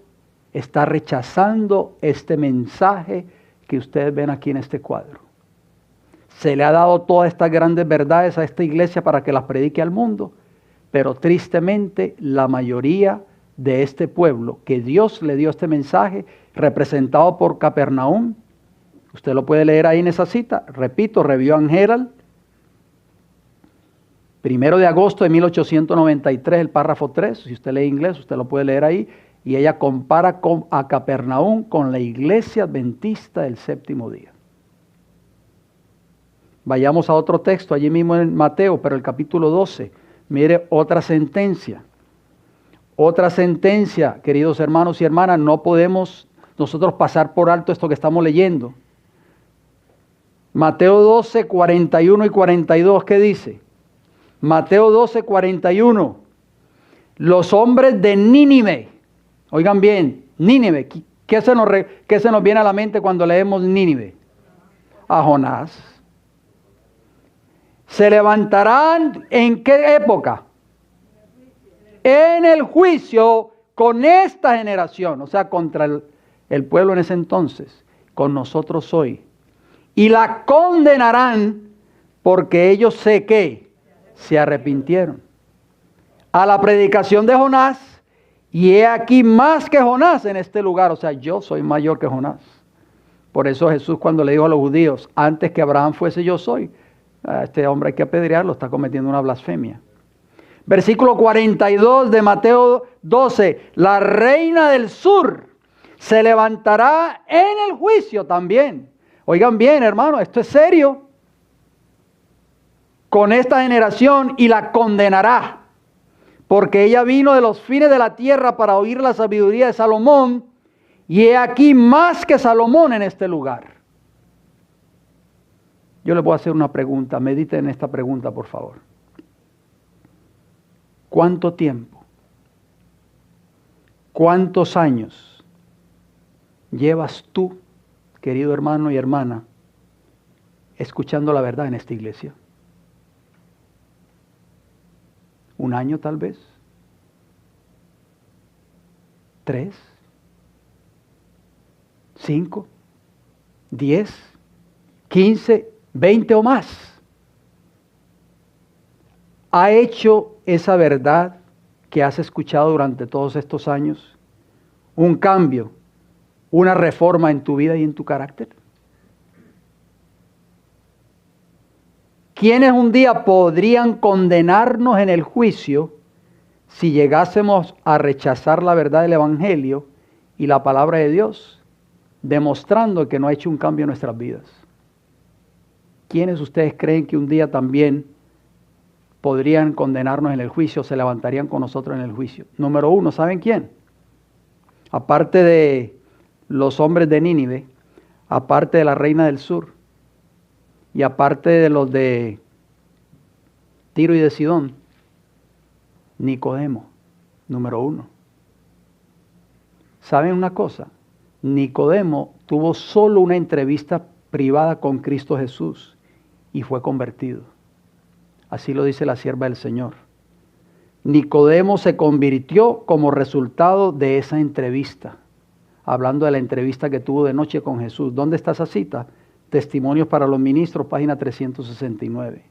está rechazando este mensaje que ustedes ven aquí en este cuadro. Se le ha dado todas estas grandes verdades a esta iglesia para que las predique al mundo, pero tristemente la mayoría de este pueblo que Dios le dio este mensaje, representado por Capernaum, usted lo puede leer ahí en esa cita, repito, Review and Herald, 1 de agosto de 1893, el párrafo 3, si usted lee inglés, usted lo puede leer ahí, y ella compara a Capernaum con la iglesia adventista del séptimo día. Vayamos a otro texto, allí mismo en Mateo, pero el capítulo 12. Mire otra sentencia. Otra sentencia, queridos hermanos y hermanas, no podemos nosotros pasar por alto esto que estamos leyendo. Mateo 12, 41 y 42, ¿qué dice? Mateo 12, 41. Los hombres de Nínive, oigan bien, Nínive, ¿qué se nos viene a la mente cuando leemos Nínive? A Jonás. Se levantarán ¿en qué época? En el juicio con esta generación, o sea, contra el pueblo en ese entonces, con nosotros hoy. Y la condenarán porque ellos sé que se arrepintieron. A la predicación de Jonás, y he aquí más que Jonás en este lugar, o sea, yo soy mayor que Jonás. Por eso Jesús cuando le dijo a los judíos, antes que Abraham fuese yo soy, a este hombre hay que apedrearlo, está cometiendo una blasfemia. Versículo 42 de Mateo 12. La reina del sur se levantará en el juicio también. Oigan bien, hermano, esto es serio. Con esta generación y la condenará. Porque ella vino de los fines de la tierra para oír la sabiduría de Salomón. Y he aquí más que Salomón en este lugar. Yo les voy a hacer una pregunta, mediten en esta pregunta por favor. ¿Cuánto tiempo, cuántos años llevas tú, querido hermano y hermana, escuchando la verdad en esta iglesia? ¿Un año tal vez? ¿3? ¿5? ¿10? ¿15? 20 o más. ¿Ha hecho esa verdad que has escuchado durante todos estos años un cambio, una reforma en tu vida y en tu carácter? ¿Quiénes un día podrían condenarnos en el juicio si llegásemos a rechazar la verdad del Evangelio y la palabra de Dios, demostrando que no ha hecho un cambio en nuestras vidas? ¿Quiénes ustedes creen que un día también podrían condenarnos en el juicio, se levantarían con nosotros en el juicio? Número 1, ¿saben quién? Aparte de los hombres de Nínive, aparte de la reina del sur, y aparte de los de Tiro y de Sidón, Nicodemo, número 1. ¿Saben una cosa? Nicodemo tuvo solo una entrevista privada con Cristo Jesús y fue convertido. Así lo dice la sierva del Señor. Nicodemo se convirtió como resultado de esa entrevista. Hablando de la entrevista que tuvo de noche con Jesús. ¿Dónde está esa cita? Testimonios para los ministros, página 369.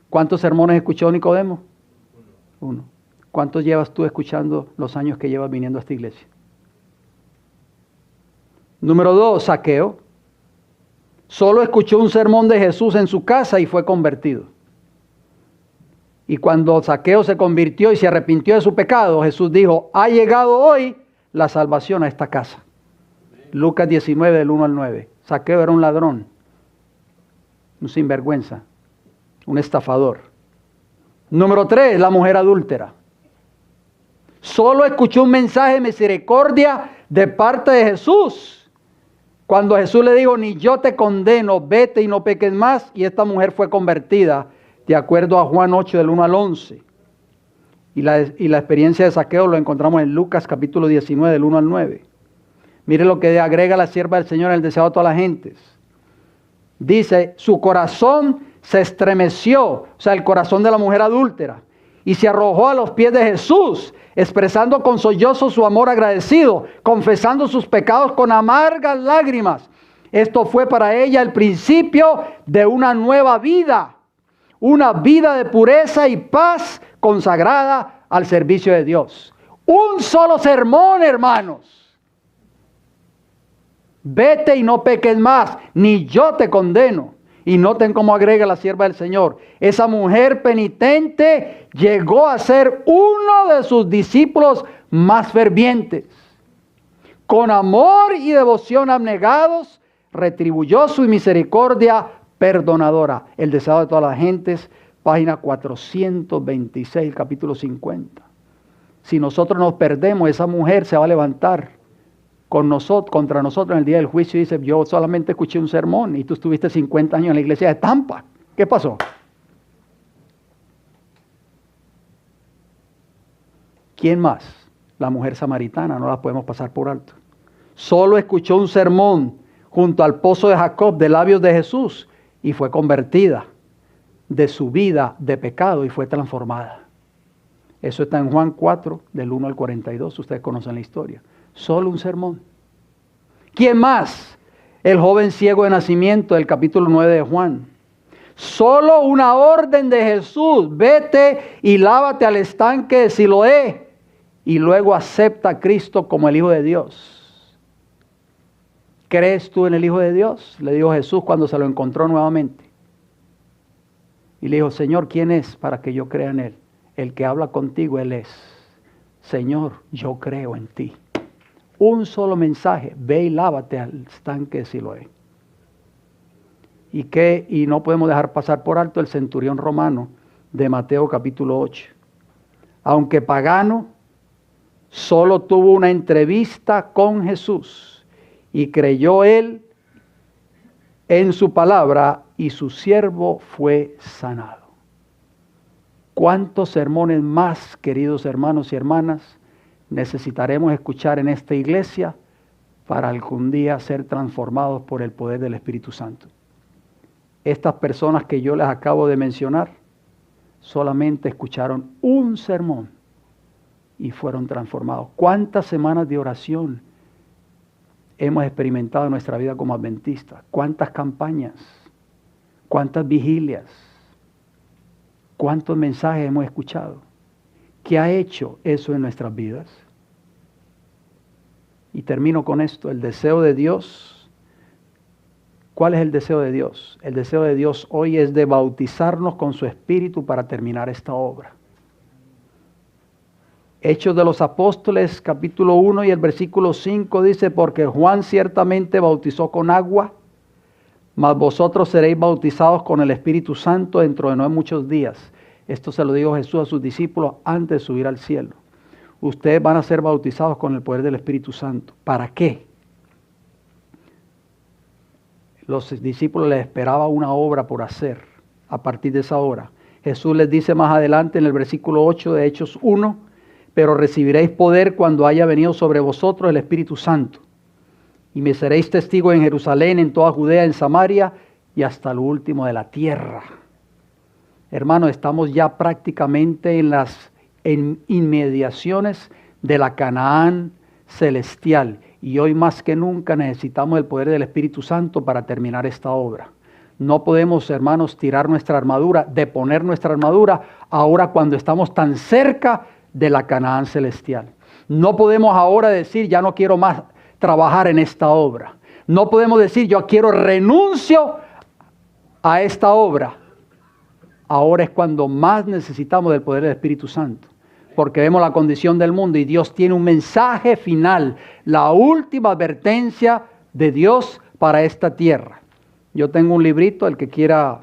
¿Cuántos sermones escuchó Nicodemo? 1. ¿Cuántos llevas tú escuchando los años que llevas viniendo a esta iglesia? Número 2, Zaqueo. Solo escuchó un sermón de Jesús en su casa y fue convertido. Y cuando Zaqueo se convirtió y se arrepintió de su pecado, Jesús dijo, ha llegado hoy la salvación a esta casa. Lucas 19, del 1 al 9. Zaqueo era un ladrón, un sinvergüenza, un estafador. Número 3, la mujer adúltera. Solo escuchó un mensaje de misericordia de parte de Jesús. Cuando Jesús le dijo, ni yo te condeno, vete y no peques más, y esta mujer fue convertida, de acuerdo a Juan 8 del 1 al 11. Y la experiencia de Zaqueo lo encontramos en Lucas capítulo 19 del 1 al 9. Mire lo que agrega la sierva del Señor en el deseado de todas las gentes. Dice, su corazón se estremeció, o sea, el corazón de la mujer adúltera, y se arrojó a los pies de Jesús, expresando con sollozos su amor agradecido, confesando sus pecados con amargas lágrimas. Esto fue para ella el principio de una nueva vida, una vida de pureza y paz consagrada al servicio de Dios. Un solo sermón, hermanos. Vete y no peques más, ni yo te condeno. Y noten cómo agrega la sierva del Señor. Esa mujer penitente llegó a ser uno de sus discípulos más fervientes. Con amor y devoción abnegados, retribuyó su misericordia perdonadora. El deseado de todas las gentes, página 426, capítulo 50. Si nosotros nos perdemos, esa mujer se va a levantar contra nosotros en el día del juicio y dice, yo solamente escuché un sermón y tú estuviste 50 años en la iglesia de Tampa. ¿Qué pasó? ¿Quién más? La mujer samaritana, no la podemos pasar por alto. Solo escuchó un sermón junto al pozo de Jacob de labios de Jesús y fue convertida de su vida de pecado y fue transformada. Eso está en Juan 4, del 1 al 42, ustedes conocen la historia. Solo un sermón. ¿Quién más? El joven ciego de nacimiento del capítulo 9 de Juan. Solo una orden de Jesús. Vete y lávate al estanque de Siloé. Y luego acepta a Cristo como el Hijo de Dios. ¿Crees tú en el Hijo de Dios? Le dijo Jesús cuando se lo encontró nuevamente. Y le dijo, Señor, ¿quién es para que yo crea en Él? El que habla contigo, Él es. Señor, yo creo en ti. Un solo mensaje, ve y lávate al estanque de Siloé. Y no podemos dejar pasar por alto el centurión romano de Mateo capítulo 8. Aunque pagano, solo tuvo una entrevista con Jesús y creyó él en su palabra y su siervo fue sanado. ¿Cuántos sermones más, queridos hermanos y hermanas, necesitaremos escuchar en esta iglesia para algún día ser transformados por el poder del Espíritu Santo? Estas personas que yo les acabo de mencionar solamente escucharon un sermón y fueron transformados. ¿Cuántas semanas de oración hemos experimentado en nuestra vida como adventistas? ¿Cuántas campañas? ¿Cuántas vigilias? ¿Cuántos mensajes hemos escuchado? ¿Qué ha hecho eso en nuestras vidas? Y termino con esto, el deseo de Dios. ¿Cuál es el deseo de Dios? El deseo de Dios hoy es de bautizarnos con su Espíritu para terminar esta obra. Hechos de los Apóstoles, capítulo 1 y el versículo 5 dice, porque Juan ciertamente bautizó con agua, mas vosotros seréis bautizados con el Espíritu Santo dentro de no muchos días. Esto se lo dijo Jesús a sus discípulos antes de subir al cielo. Ustedes van a ser bautizados con el poder del Espíritu Santo. ¿Para qué? Los discípulos les esperaba una obra por hacer a partir de esa hora. Jesús les dice más adelante en el versículo 8 de Hechos 1, pero recibiréis poder cuando haya venido sobre vosotros el Espíritu Santo. Y me seréis testigos en Jerusalén, en toda Judea, en Samaria y hasta lo último de la tierra. Hermanos, estamos ya prácticamente en inmediaciones de la Canaán celestial. Y hoy más que nunca necesitamos el poder del Espíritu Santo para terminar esta obra. No podemos, hermanos, tirar nuestra armadura, deponer nuestra armadura ahora cuando estamos tan cerca de la Canaán celestial. No podemos ahora decir, ya no quiero más trabajar en esta obra. No podemos decir, yo renuncio a esta obra. Ahora es cuando más necesitamos del poder del Espíritu Santo. Porque vemos la condición del mundo y Dios tiene un mensaje final. La última advertencia de Dios para esta tierra. Yo tengo un librito, el que quiera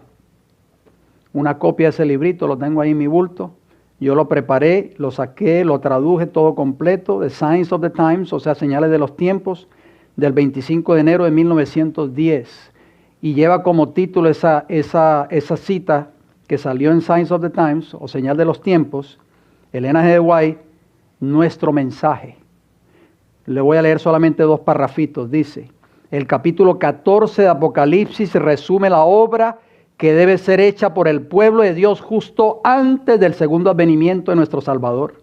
una copia de ese librito, lo tengo ahí en mi bulto. Yo lo preparé, lo saqué, lo traduje todo completo. The Signs of the Times, o sea, señales de los tiempos, del 25 de enero de 1910. Y lleva como título esa cita que salió en Signs of the Times, o Señal de los Tiempos, Elena G. White, nuestro mensaje. Le voy a leer solamente 2 parrafitos. Dice, el capítulo 14 de Apocalipsis resume la obra que debe ser hecha por el pueblo de Dios justo antes del segundo advenimiento de nuestro Salvador.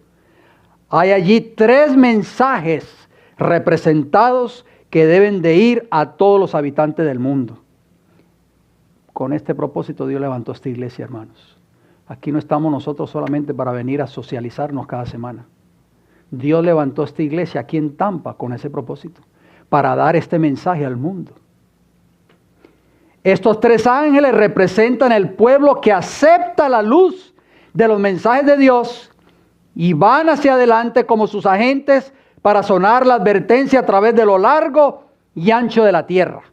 Hay allí 3 mensajes representados que deben de ir a todos los habitantes del mundo. Con este propósito Dios levantó esta iglesia, hermanos. Aquí no estamos nosotros solamente para venir a socializarnos cada semana. Dios levantó esta iglesia aquí en Tampa con ese propósito, para dar este mensaje al mundo. Estos 3 ángeles representan el pueblo que acepta la luz de los mensajes de Dios y van hacia adelante como sus agentes para sonar la advertencia a través de lo largo y ancho de la tierra.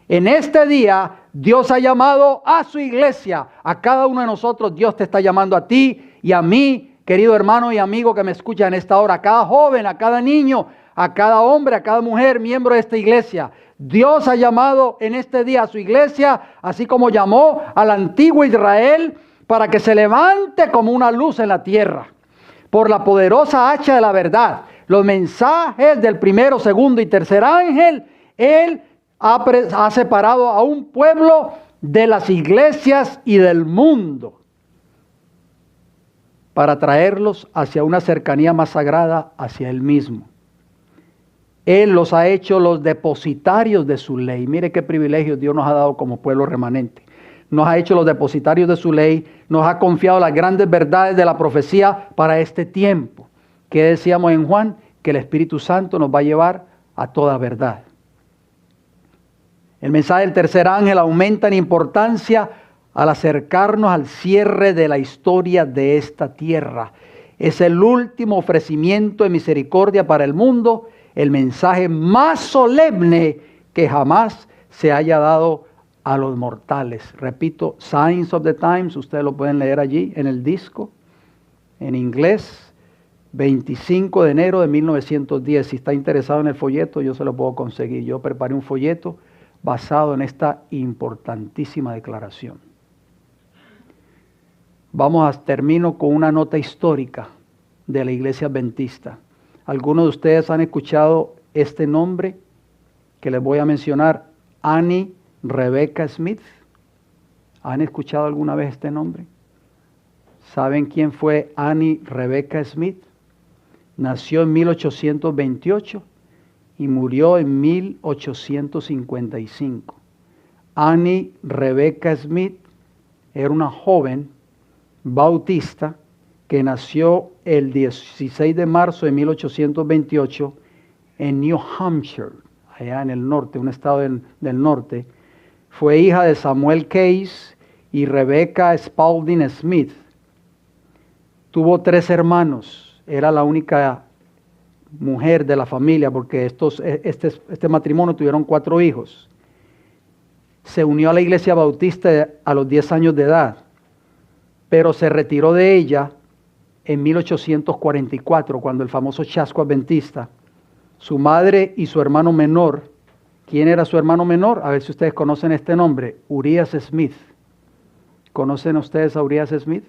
En este día, Dios ha llamado a su iglesia, a cada uno de nosotros. Dios te está llamando a ti y a mí, querido hermano y amigo que me escucha en esta hora, a cada joven, a cada niño, a cada hombre, a cada mujer, miembro de esta iglesia. Dios ha llamado en este día a su iglesia, así como llamó al antiguo Israel, para que se levante como una luz en la tierra, por la poderosa hacha de la verdad. Los mensajes del primero, segundo y tercer ángel, Él ha separado a un pueblo de las iglesias y del mundo para traerlos hacia una cercanía más sagrada hacia Él mismo. Él los ha hecho los depositarios de su ley. Mire qué privilegio Dios nos ha dado como pueblo remanente. Nos ha hecho los depositarios de su ley, nos ha confiado las grandes verdades de la profecía para este tiempo. ¿Qué decíamos en Juan? Que el Espíritu Santo nos va a llevar a toda verdad. El mensaje del tercer ángel aumenta en importancia al acercarnos al cierre de la historia de esta tierra. Es el último ofrecimiento de misericordia para el mundo, el mensaje más solemne que jamás se haya dado a los mortales. Repito, Signs of the Times, ustedes lo pueden leer allí en el disco, en inglés, 25 de enero de 1910. Si está interesado en el folleto, yo se lo puedo conseguir. Yo preparé un folleto basado en esta importantísima declaración. Termino con una nota histórica de la Iglesia Adventista. Algunos de ustedes han escuchado este nombre que les voy a mencionar, Annie Rebecca Smith. ¿Han escuchado alguna vez este nombre? ¿Saben quién fue Annie Rebecca Smith? Nació en 1828 y murió en 1855. Annie Rebecca Smith era una joven bautista que nació el 16 de marzo de 1828 en New Hampshire, allá en el norte, un estado del norte. Fue hija de Samuel Case y Rebecca Spalding Smith. Tuvo 3 hermanos, era la única mujer de la familia porque este matrimonio tuvieron 4 hijos. Se unió a la iglesia bautista a los 10 años de edad, pero se retiró de ella en 1844, cuando el famoso chasco adventista. Su madre y su hermano menor. ¿Quién era su hermano menor? A ver si ustedes conocen este nombre, Urias Smith. ¿Conocen ustedes a Urias Smith?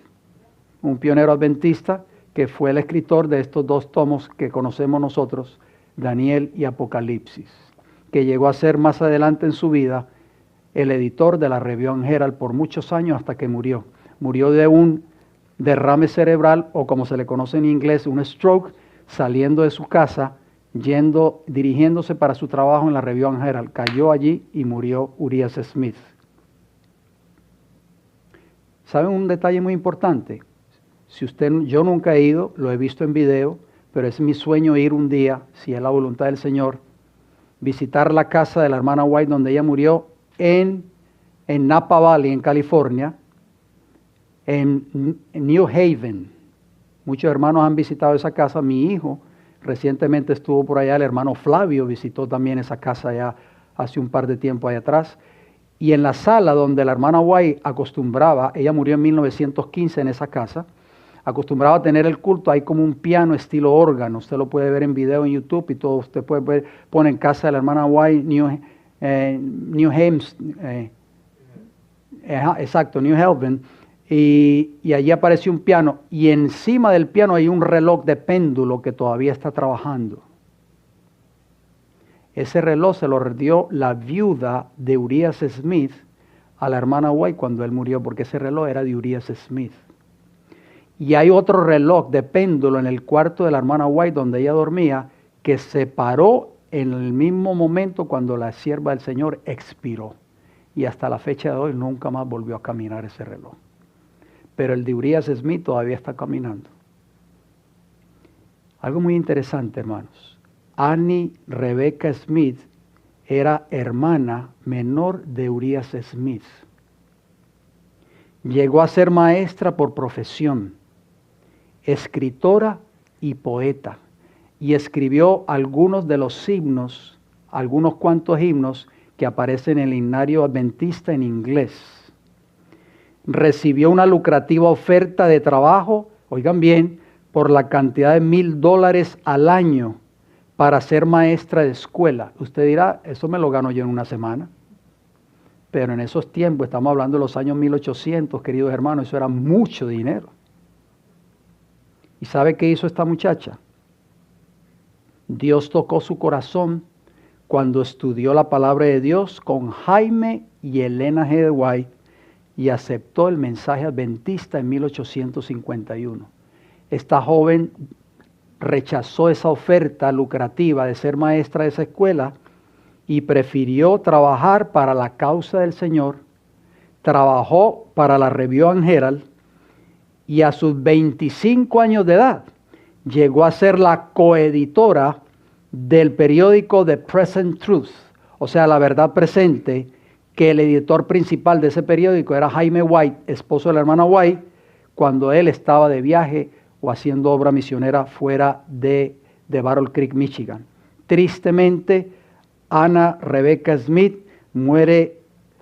Un pionero adventista que fue el escritor de estos 2 tomos que conocemos nosotros, Daniel y Apocalipsis, que llegó a ser más adelante en su vida el editor de la Review and Herald por muchos años hasta que murió. Murió de un derrame cerebral, o como se le conoce en inglés, un stroke, saliendo de su casa, dirigiéndose para su trabajo en la Review and Herald. Cayó allí y murió Urias Smith. ¿Saben un detalle muy importante? Yo nunca he ido, lo he visto en video, pero es mi sueño ir un día, si es la voluntad del Señor, visitar la casa de la hermana White donde ella murió en Napa Valley, en California, en New Haven. Muchos hermanos han visitado esa casa. Mi hijo recientemente estuvo por allá, el hermano Flavio visitó también esa casa ya hace un par de tiempo allá atrás. Y en la sala donde la hermana White acostumbraba, ella murió en 1915 en esa casa, acostumbraba a tener el culto, hay como un piano estilo órgano, usted lo puede ver en video en YouTube y todo, usted puede ver, pone en casa de la hermana White, New Haven, y allí apareció un piano, y encima del piano hay un reloj de péndulo que todavía está trabajando. Ese reloj se lo dio la viuda de Urias Smith a la hermana White cuando él murió, porque ese reloj era de Urias Smith. Y hay otro reloj de péndulo en el cuarto de la hermana White donde ella dormía, que se paró en el mismo momento cuando la sierva del Señor expiró. Y hasta la fecha de hoy nunca más volvió a caminar ese reloj. Pero el de Urias Smith todavía está caminando. Algo muy interesante, hermanos. Annie Rebecca Smith era hermana menor de Urias Smith. Llegó a ser maestra por profesión, escritora y poeta, y escribió algunos de los himnos, algunos cuantos himnos que aparecen en el himnario adventista en inglés. Recibió una lucrativa oferta de trabajo, oigan bien, por la cantidad de $1,000 al año para ser maestra de escuela. Usted dirá, eso me lo gano yo en una semana. Pero en esos tiempos, estamos hablando de los años 1800, queridos hermanos, eso era mucho dinero. ¿Y sabe qué hizo esta muchacha? Dios tocó su corazón cuando estudió la palabra de Dios con Jaime y Elena G. White y aceptó el mensaje adventista en 1851. Esta joven rechazó esa oferta lucrativa de ser maestra de esa escuela y prefirió trabajar para la causa del Señor. Trabajó para la Review and Herald y a sus 25 años de edad llegó a ser la coeditora del periódico The Present Truth, o sea, La Verdad Presente, que el editor principal de ese periódico era Jaime White, esposo de la hermana White, cuando él estaba de viaje o haciendo obra misionera fuera de Battle Creek, Michigan. Tristemente, Anna Rebecca Smith muere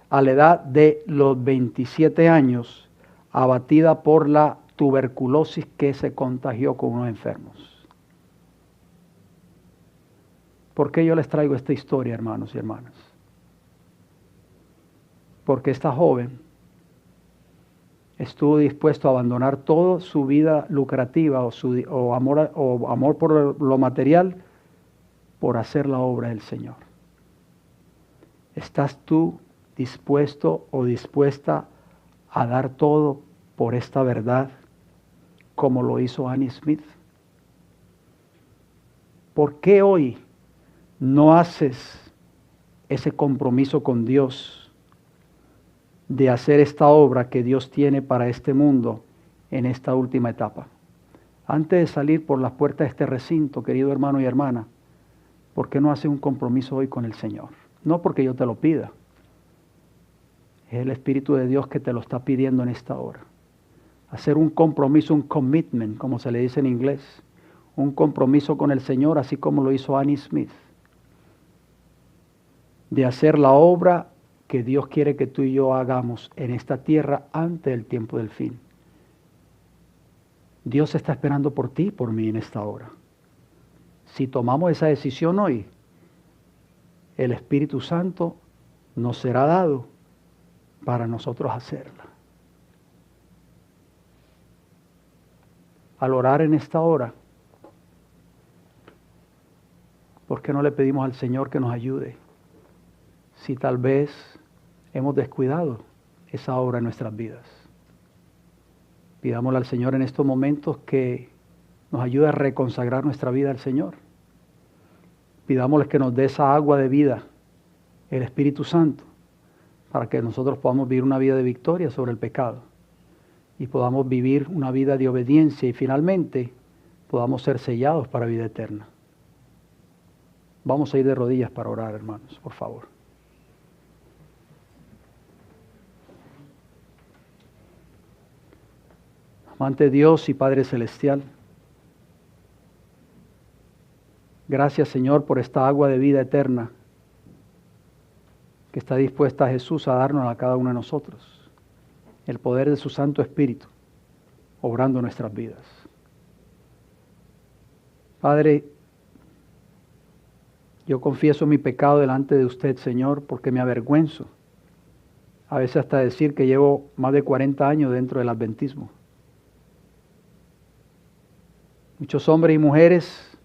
a la edad de los 27 años, abatida por la tuberculosis que se contagió con unos enfermos. ¿Por qué yo les traigo esta historia, hermanos y hermanas? Porque esta joven estuvo dispuesto a abandonar toda su vida lucrativa o amor por lo material por hacer la obra del Señor. ¿Estás tú dispuesto o dispuesta a dar todo por esta verdad como lo hizo Annie Smith? ¿Por qué hoy no haces ese compromiso con Dios de hacer esta obra que Dios tiene para este mundo en esta última etapa? Antes de salir por las puertas de este recinto, querido hermano y hermana, ¿por qué no haces un compromiso hoy con el Señor? No porque yo te lo pida. Es el Espíritu de Dios que te lo está pidiendo en esta hora. Hacer un compromiso, un commitment, como se le dice en inglés. Un compromiso con el Señor, así como lo hizo Annie Smith. De hacer la obra que Dios quiere que tú y yo hagamos en esta tierra antes del tiempo del fin. Dios está esperando por ti y por mí en esta hora. Si tomamos esa decisión hoy, el Espíritu Santo nos será dado para nosotros hacerla. Al orar en esta hora, ¿por qué no le pedimos al Señor que nos ayude? Si tal vez hemos descuidado esa obra en nuestras vidas. Pidámosle al Señor en estos momentos que nos ayude a reconsagrar nuestra vida al Señor. Pidámosle que nos dé esa agua de vida, el Espíritu Santo, para que nosotros podamos vivir una vida de victoria sobre el pecado y podamos vivir una vida de obediencia y finalmente podamos ser sellados para vida eterna. Vamos a ir de rodillas para orar, hermanos, por favor. Amante Dios y Padre Celestial, gracias, Señor, por esta agua de vida eterna que está dispuesta Jesús a darnos a cada uno de nosotros. El poder de su Santo Espíritu obrando en nuestras vidas. Padre, yo confieso mi pecado delante de usted, Señor, porque me avergüenzo a veces hasta decir que llevo más de 40 años dentro del adventismo. Muchos hombres y mujeres,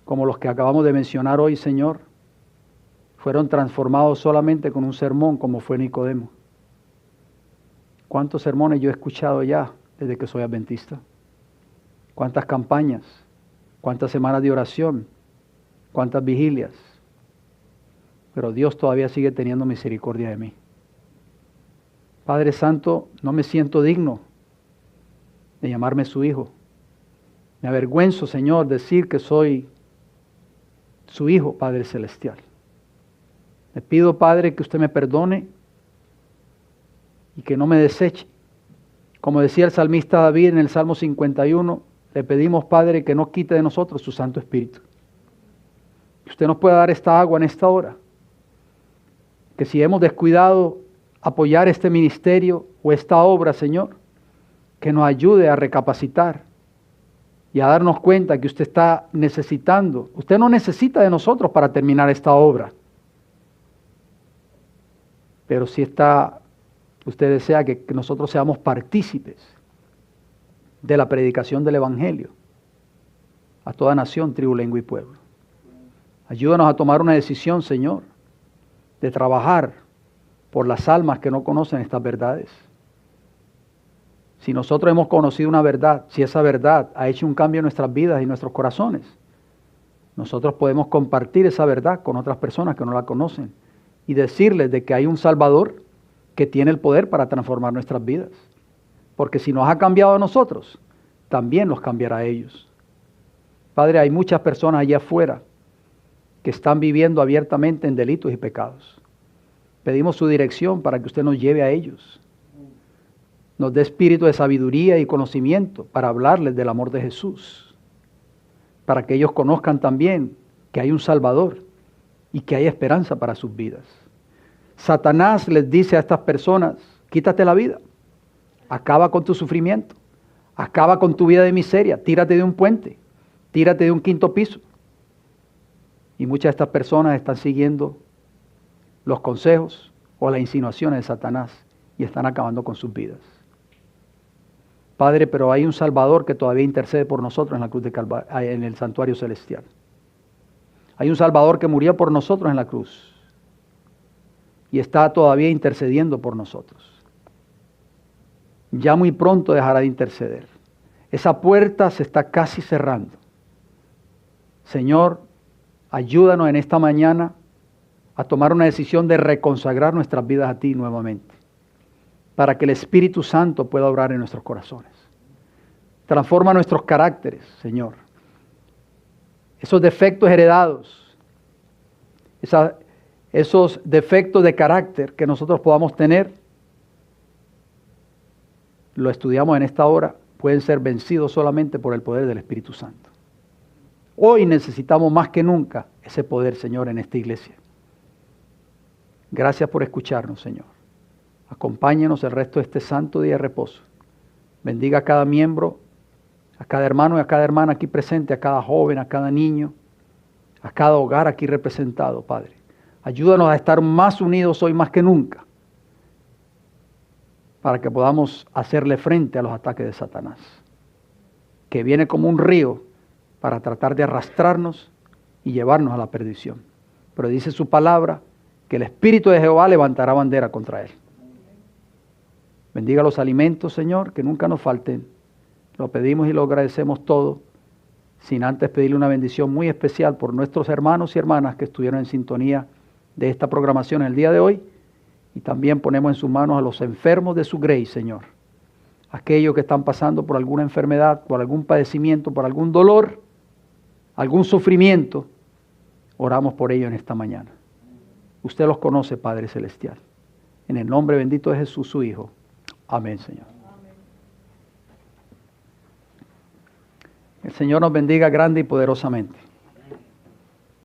como los que acabamos de mencionar hoy, Señor, fueron transformados solamente con un sermón como fue Nicodemo. ¿Cuántos sermones yo he escuchado ya desde que soy adventista? ¿Cuántas campañas? ¿Cuántas semanas de oración? ¿Cuántas vigilias? Pero Dios todavía sigue teniendo misericordia de mí. Padre Santo, no me siento digno de llamarme su hijo. Me avergüenzo, Señor, decir que soy su hijo, Padre Celestial. Le pido, Padre, que usted me perdone y que no me deseche. Como decía el salmista David en el Salmo 51, le pedimos, Padre, que no quite de nosotros su Santo Espíritu. Que usted nos pueda dar esta agua en esta hora. Que si hemos descuidado apoyar este ministerio o esta obra, Señor, que nos ayude a recapacitar y a darnos cuenta que usted está necesitando. Usted no necesita de nosotros para terminar esta obra. Pero sí usted desea que nosotros seamos partícipes de la predicación del Evangelio a toda nación, tribu, lengua y pueblo. Ayúdanos a tomar una decisión, Señor, de trabajar por las almas que no conocen estas verdades. Si nosotros hemos conocido una verdad, si esa verdad ha hecho un cambio en nuestras vidas y nuestros corazones, nosotros podemos compartir esa verdad con otras personas que no la conocen y decirles de que hay un Salvador que tiene el poder para transformar nuestras vidas. Porque si nos ha cambiado a nosotros, también los cambiará a ellos. Padre, hay muchas personas allá afuera que están viviendo abiertamente en delitos y pecados. Pedimos su dirección para que usted nos lleve a ellos. Nos dé espíritu de sabiduría y conocimiento para hablarles del amor de Jesús. Para que ellos conozcan también que hay un Salvador y que hay esperanza para sus vidas. Satanás les dice a estas personas, quítate la vida, acaba con tu sufrimiento, acaba con tu vida de miseria, tírate de un puente, tírate de un quinto piso. Y muchas de estas personas están siguiendo los consejos o las insinuaciones de Satanás y están acabando con sus vidas. Padre, pero hay un Salvador que todavía intercede por nosotros en la cruz de Calvario, en el santuario celestial. Hay un Salvador que murió por nosotros en la cruz y está todavía intercediendo por nosotros. Ya muy pronto dejará de interceder. Esa puerta se está casi cerrando. Señor, ayúdanos en esta mañana a tomar una decisión de reconsagrar nuestras vidas a ti nuevamente, para que el Espíritu Santo pueda obrar en nuestros corazones. Transforma nuestros caracteres, Señor. Esos defectos heredados, esos defectos de carácter que nosotros podamos tener, lo estudiamos en esta hora, pueden ser vencidos solamente por el poder del Espíritu Santo. Hoy necesitamos más que nunca ese poder, Señor, en esta iglesia. Gracias por escucharnos, Señor. Acompáñanos el resto de este santo día de reposo. Bendiga a cada miembro, a cada hermano y a cada hermana aquí presente, a cada joven, a cada niño, a cada hogar aquí representado, Padre. Ayúdanos a estar más unidos hoy más que nunca, para que podamos hacerle frente a los ataques de Satanás, que viene como un río para tratar de arrastrarnos y llevarnos a la perdición. Pero dice su palabra que el Espíritu de Jehová levantará bandera contra él. Bendiga los alimentos, Señor, que nunca nos falten. Lo pedimos y lo agradecemos todo, sin antes pedirle una bendición muy especial por nuestros hermanos y hermanas que estuvieron en sintonía de esta programación el día de hoy. Y también ponemos en sus manos a los enfermos de su grace, Señor. Aquellos que están pasando por alguna enfermedad, por algún padecimiento, por algún dolor, algún sufrimiento. Oramos por ellos en esta mañana. Usted los conoce, Padre Celestial. En el nombre bendito de Jesús, su Hijo. Amén, Señor. El Señor nos bendiga grande y poderosamente.